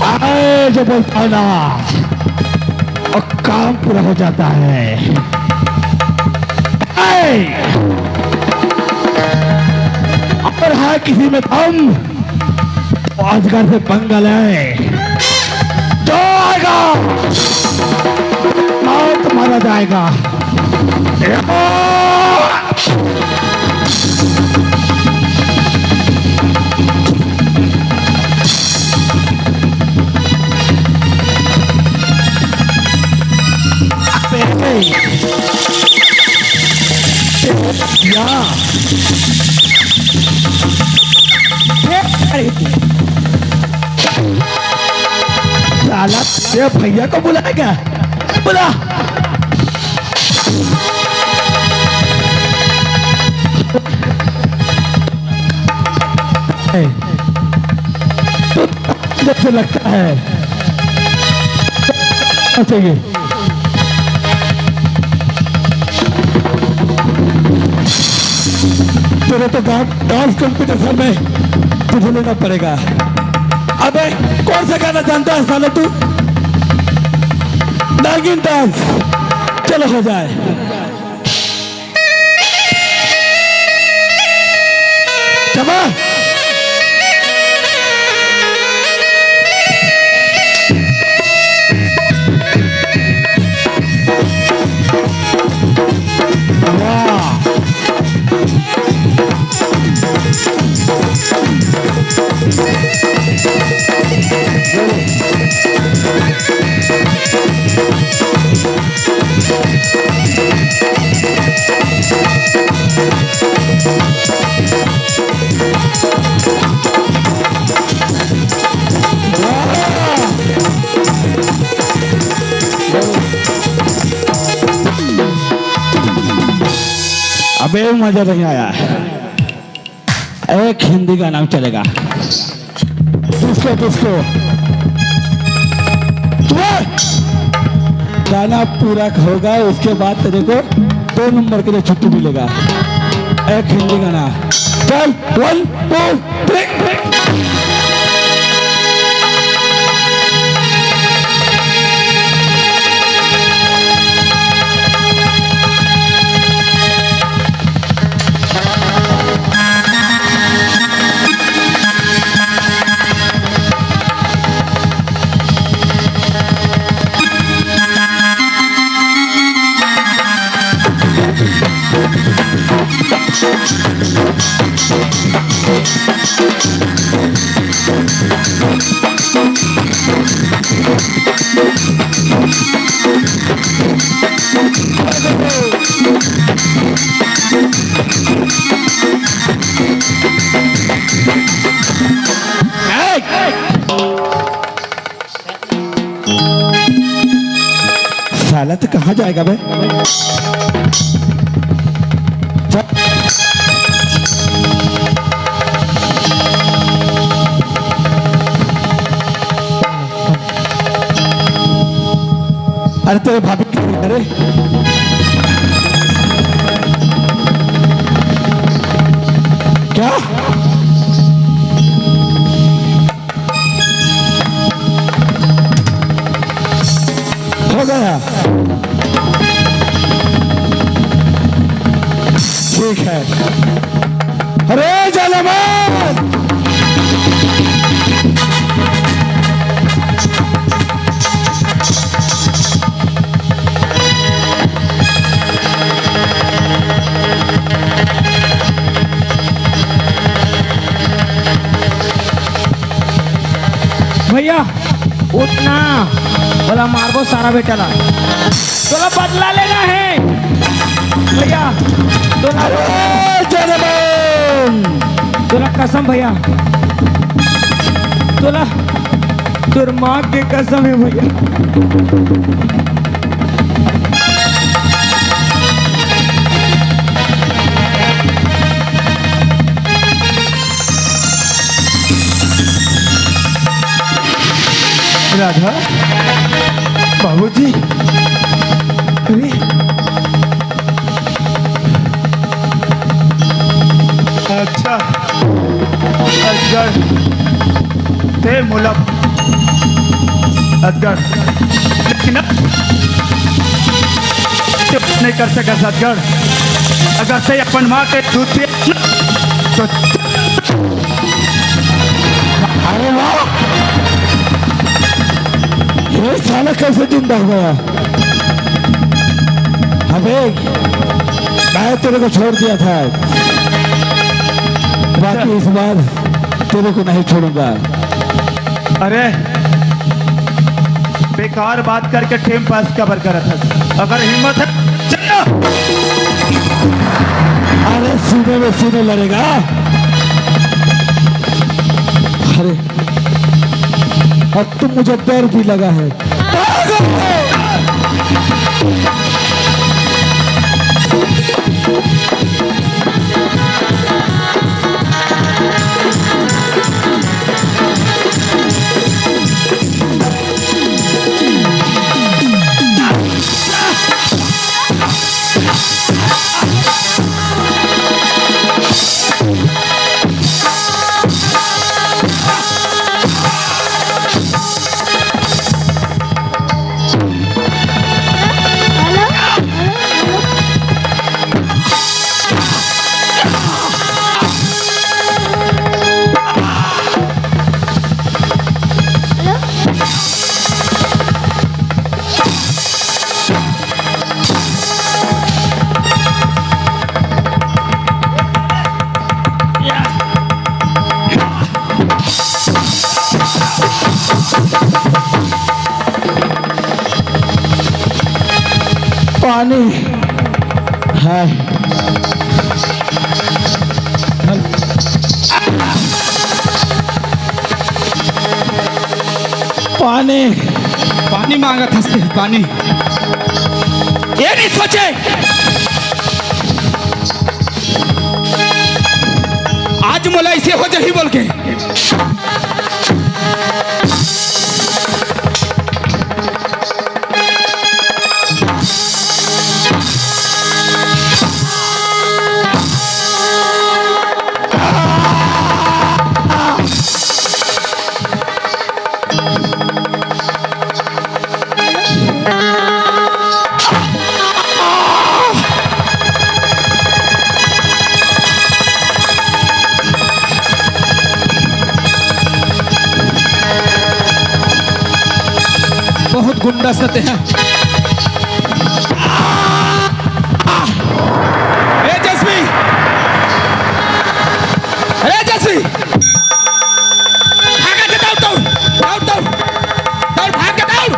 आए जो बोलता ना और काम पूरा हो जाता है। और है किसी में दम अजगर से पंगा ले जो आएगा मौत मारा जाएगा। साला तेरे भैया को बुलाएगा बुला। तो जैसे लगता है चाहिए तेरे तो डांस कंपटीशन में तुझे लेना पड़ेगा। अबे कौन सा गाना जानता है साले तू? नागिन डांस चलो हो जाए। चमा अबे मजा नहीं आया। एक हिंदी का नाम चलेगा किसको गाना पूरा होगा उसके बाद तेरे को 2 नंबर के लिए छुट्टी मिलेगा। एक हिंदी गाना चल 1 2 3। साला तो कहाँ जाएगा बे? अरे तेरे भाभी की अरे क्या हो गया? ठीक है। अरे जलमान भैया उठना, बोला मारबो सारा बेटा ला, तोला बदला लेना है भैया, तोला कसम भैया, तोला तोर माँ के कसम है भैया। राधा, बाबूजी, अरे अच्छा, असगर, ते मुलब, असगर, लेकिन नहीं कर सका असगर, अगर से अपन माँ के दूध पिए तो अरे वाह, ये साला कैसे जिंदा हो गया? अबे मैं तेरे को छोड़ दिया था, बाकी इस बार तेरे को नहीं छोड़ूंगा। अरे बेकार बात करके टाइम पास कवर करा था, अगर हिम्मत है चलो। अरे सीने में सीने लड़ेगा। अरे अब तुम मुझे डर भी लगा है। पानी है, पानी पानी मांगा था पानी, ये नहीं सोचे आज मोला इसे हो जाही बोल के। बहुत गुंडा सते हैं। ए जस्वी, अरे जस्वी, भागा के दौड़ दौड़ दौड़ दौड़ दौड़, भाग के दौड़।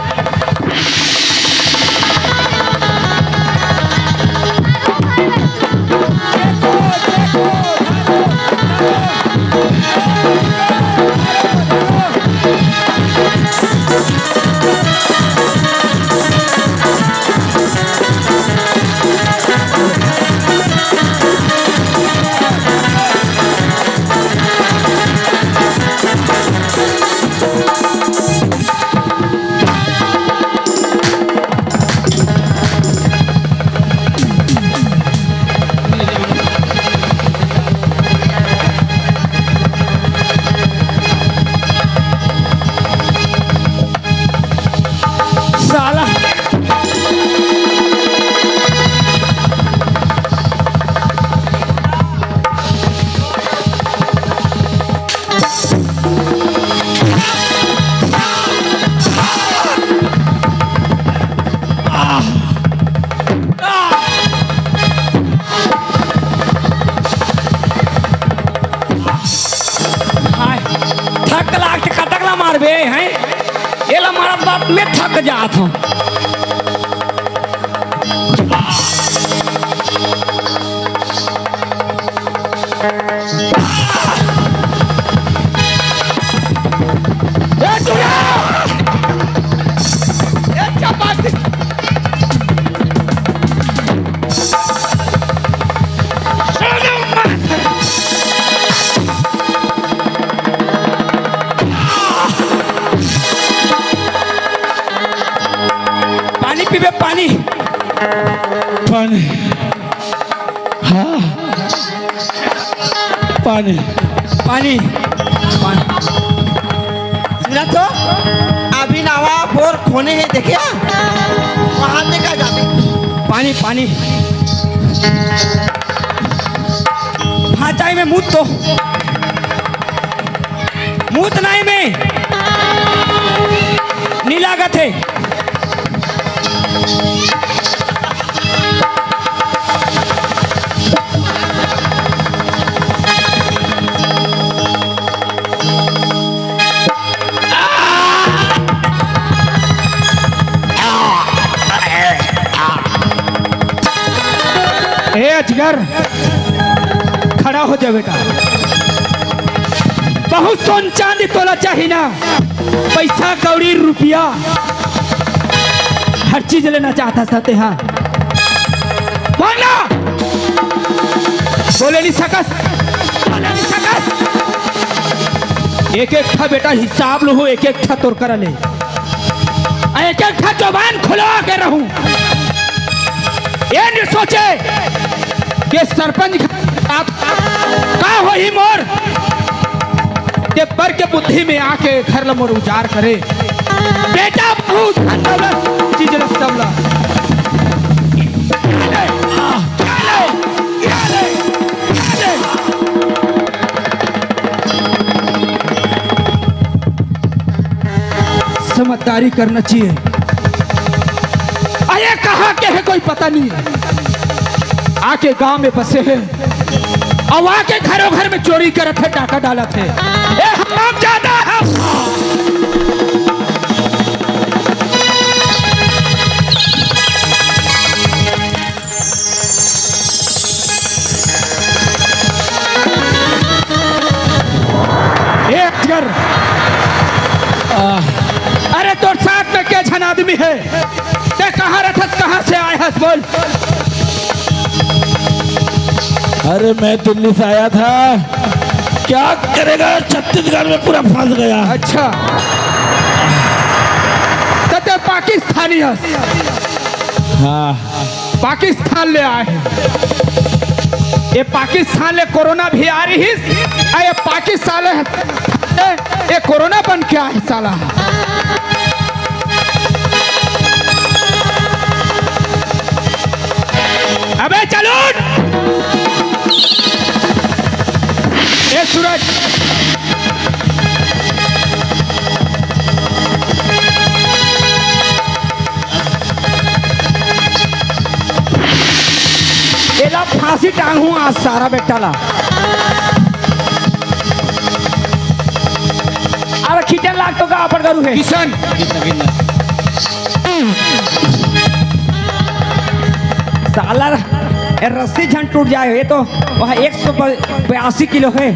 मैं थक जात हूँ। पानी पीबे, पानी। पानी, हाँ पानी। पानी, पानी। सुना तो अभी नवा बोर खोने हैं देखे वहां देखा जाते। पानी, पानी। हाँ चाय में मूत तो मूत नहीं में नीलागत है। ए अजगर, खड़ा हो जा बेटा। बहुत सोन चांदी तोला चाहिए ना, पैसा कौड़ी रुपया हर चीज लेना चाहता था। हाँ बोलना, बोले नहीं सकस, बोले नहीं सकस। एक एक था बेटा हिसाब लो, एक एक था तोड़ कर ले, एक एक था जुबान खुला के रहूं। ये नहीं सोचे कि सरपंच आप का हो ही मोर के पर के बुद्धि में आके घर ल मोर उजार करे। बेटा बहुत चीज सबला समझदारी करना चाहिए। अरे कहाँ के है कोई पता नहीं है, आके गांव में बसे हैं और आके घरों घर में चोरी करत है, डाका डालत है। ए हम ज्यादा है। ए अजगर, अरे तो साथ में क्या झन आदमी है? ते कहाँ रहत, कहाँ से आए हस बोल। अरे मैं दिल्ली से आया था, क्या करेगा छत्तीसगढ़ में पूरा फंस गया। अच्छा तो पाकिस्तानी है? हाँ पाकिस्तान ले आए हैं। ये पाकिस्तान ले कोरोना भी आ रही है, ये पाकिस्तान ले ये कोरोना बन क्या है साला। अबे चलो ए सूरज, एला फांसी टांगू आज सारा बेटा ला। अरे खींचन लाग तो का पर करू है किशन। साला ए रस्सी झन टूट जाए। ये तो वह 182 किलो है।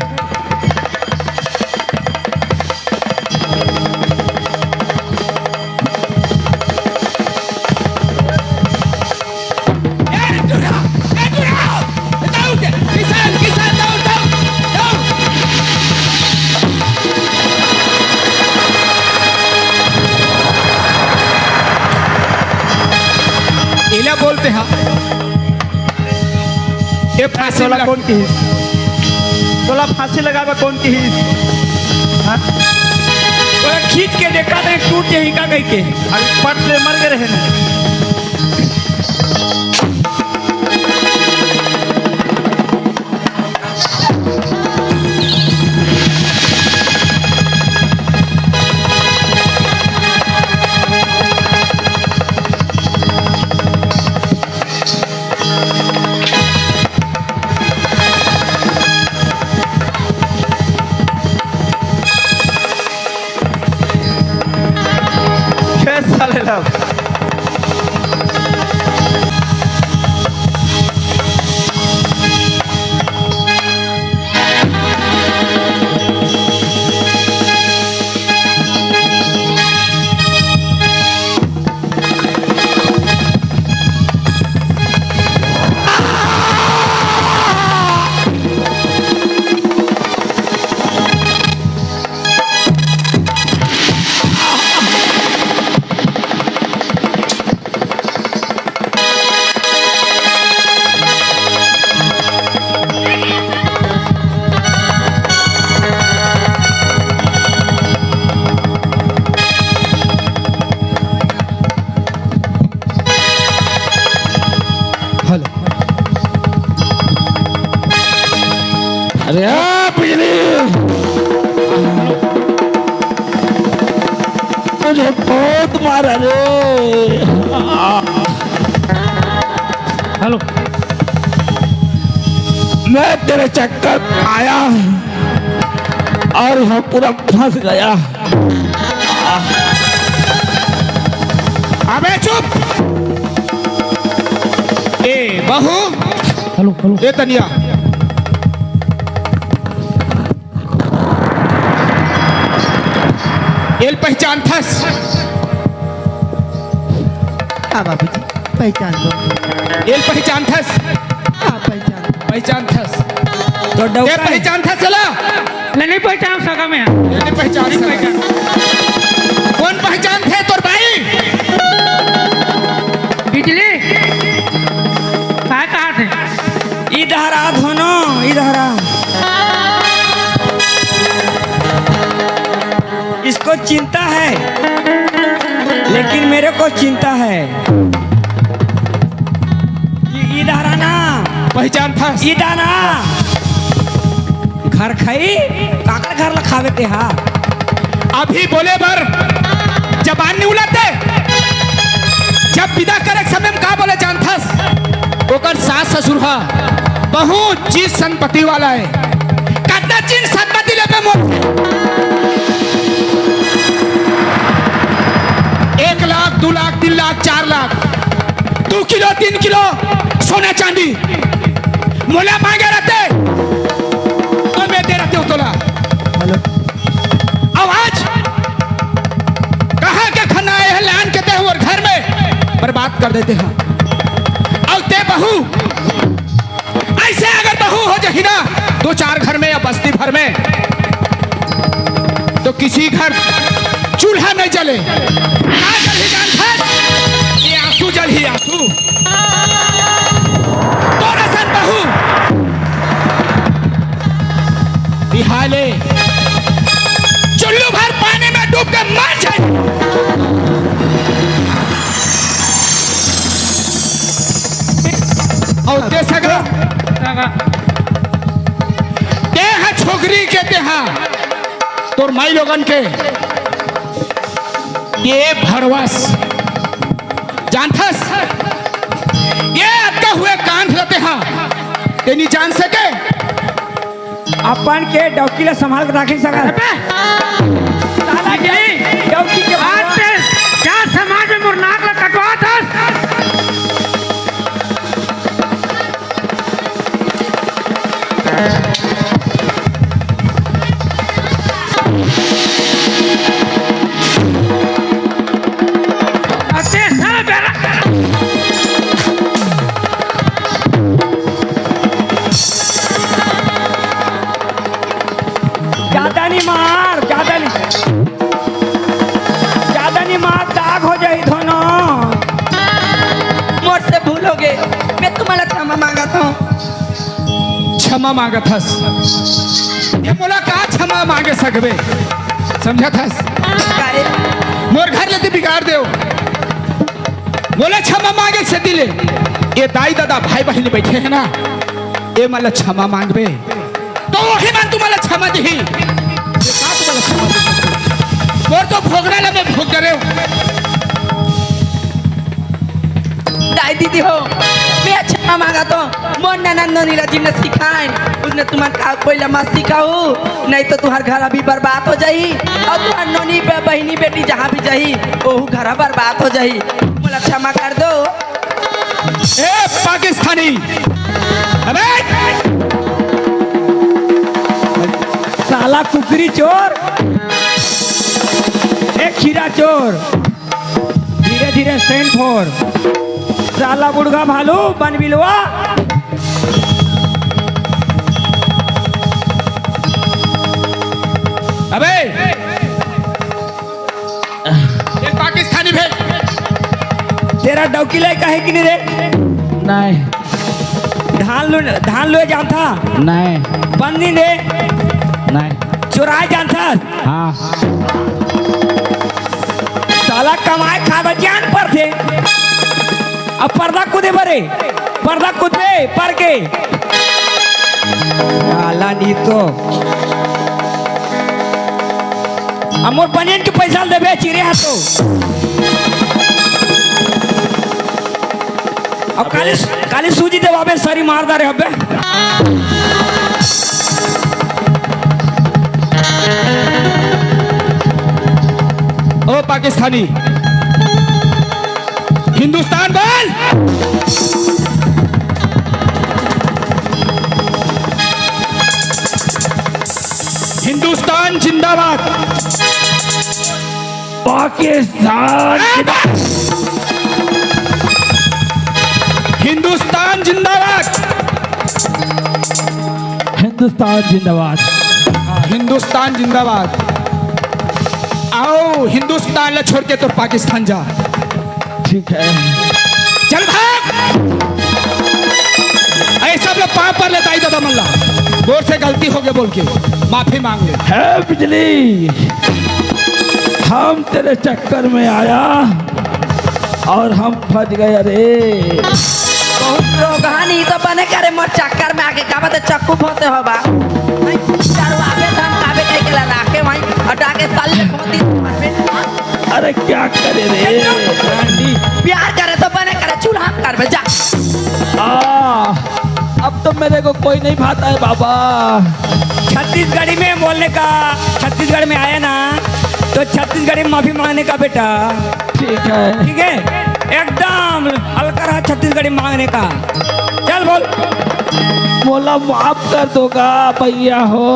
इला बोलते हैं ये फांसी तोला लगा कौन की हिस? तोला फांसी लगावा कौन की हिस? हाँ? तो खींच के देखा तो टूट जाए का कहीं के। अभी पट ले मर गए रहे ना। अरे बिजली मुझे बहुत मारा रे। हेलो मैं तेरे चक्कर में आया और यहाँ पूरा फंस गया। अबे चुप। ए बहू, हेलो हेलो ए तनिया, एल पहचान थस। हाँ बाबूजी पहचान दो। एल पहचान थस। हाँ पहचान। पहचान थस। तो ए डॉक्टर पहचान थस चला। नहीं पहचान सका मैं। नहीं पहचान सका। कौन पहचान थे तोर भाई? बिजली कहाँ थे? इधर आ दोनों, इधर आ। इसको चिंता है लेकिन मेरे को चिंता है। इधर आना। पहचान थस। इधर आना। घर खाई काकर घर लखावे ते हा। अभी बोले बर जबान नहीं उलाते। जब विदा करे के समय में का बोले जानथस? ओकर सास ससुर हा बहुत चीज संपत्ति वाला है। कितना चीज संपत्ति लेबे मोर? 1 लाख 2 लाख 3 लाख 4 लाख 2 किलो 3 किलो सोना चांदी मोला मांगे रहते और मैं दे रहते हूँ तोला। आवाज कहाँ के खाना आए हैं लान के ते और घर में बर्बाद कर देते हैं। और ते बहू ऐसे अगर बहू हो जाए ना 2-4 घर में या बस्ती भर में तो किसी घर चूल्हा नहीं जले। क्या जल ही जानता? ये आंसू जल ही आंसू। तो रसन बहू बिहाले चुल्लू भर पानी में डूब के मर जाए। और ते सगा ते है छोकरी के ते हा तोर माई लोगन के ये भरवस जानथस। ये अटका हुए कान रहते हा ते नहीं जान सके। अपन के डॉक्टर ला संभाल के रखे सका। साला के डॉक्टर के बात पे क्या समाज में मुरनाक ला कटवा था। ज्यादा नहीं मार, ज्यादा नहीं मार, दाग हो जाए दोनों। मुझसे भूलोगे, मैं तुम्हारा क्षमा मांगता हूँ। क्षमा मांगत हस। ये मोला का क्षमा मांगे सकबे समझत हस? कारे मोर घर लेते बिगाड़ देओ बोले क्षमा मांगे से दिले। ये दाई दादा भाई बहन बैठे हैं ना ये मला क्षमा मांगबे तो वही मन तुम्हारा क्षमा दी। ये का तुम्हारा क्षमा दी? मोर तो भोगना ला मैं भोग करे दाई दीदी हो, मैं क्षमा मांगता हूँ। मोर ननद नीला जी ने सिखाए, उसने तुम्हारे का कोई लम्हा सिखाऊ नहीं तो तुम्हार घर अभी बर्बाद हो जाही और तुम्हार नोनी बहनी बेटी जहाँ भी जाही वो घर बर्बाद हो जाही। मोला क्षमा कर दो। ए पाकिस्तानी, अबे साला कुकरी चोर, एक खीरा चोर, धीरे धीरे सेंट फोर, साला बुढ़गा भालू बन बिलवा। अबे ये पाकिस्तानी भेज। तेरा डौकी लाई काहे कि नहीं रे? नहीं धान लो जानता नहीं बंदी रे नहीं चुराए जानता। हाँ साला कमाए खावा जान पर थे अब पर्दा कूदे बरे पर्दा कूदे पर के आला नहीं तो मोर बनियन के पैसा देवे चिरे हाथो अब काली सूजी देवाबे सारी मारदार है अबे ओ पाकिस्तानी हिंदुस्तान बोल। हिंदुस्तान जिंदाबाद। पाकिस्तान हिंदुस्तान जिंदाबाद। हिंदुस्तान जिंदाबाद। हिंदुस्तान जिंदाबाद। आओ हिंदुस्तान ला छोड़ के तो पाकिस्तान जा। ठीक है। चल भाग। ऐसा लोग पाँव पर लेता ही दादा मल्ला बोर से गलती हो गई बोल के माफी मांग ले। है बिजली, हम तेरे चक्कर में आया और हम फंस गए रे। बहुत रोगानी तो बने करे मोर चक्कर में आके का बात चक्कू फंसे होबा चरवावे धान काबे कई केला राखे वहीं हटा के साल में खोती मारबे। अरे क्या करे रे प्यार करे तो बने करे चूल्हा करबे जा। अब तो मेरे को कोई नहीं भाता है बाबा। छत्तीसगढ़ी में बोलने का, छत्तीसगढ़ में आया ना तो छत्तीसगढ़ी में माफी मांगने का बेटा। ठीक है। ठीक है एकदम हल्का रहा छत्तीसगढ़ी मांगने का। चल बोल। बोला माफ कर दोगा भैया हो।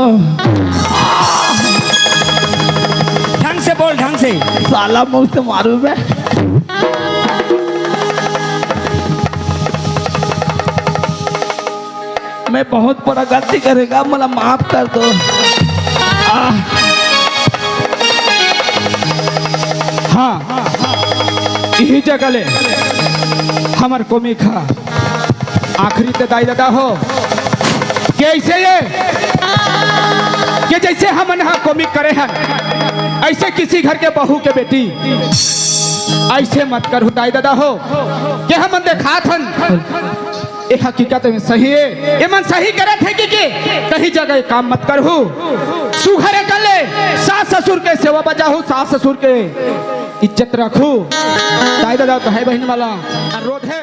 ढंग से बोल, ढंग से। साला मुंह से मारू मैं। मैं बहुत बड़ा गलती करेगा, मला माफ कर दो। हाँ यही जगह ले हमार कोमी खा आखिरी ते दाई दादा हो कैसे ये कि जैसे हम यहाँ कोमी करे हैं ऐसे किसी घर के बहू के बेटी ऐसे मत कर दाई दादा हो कि हम देखा थन ये हकीकत में सही है। ये मन सही करे थे कि कहीं जगह ये काम मत कर सुघरे कर ले सास ससुर के सेवा बजाहू सास ससुर के इज्जत रखू दाई दादा भाई बहन वाला रोध है।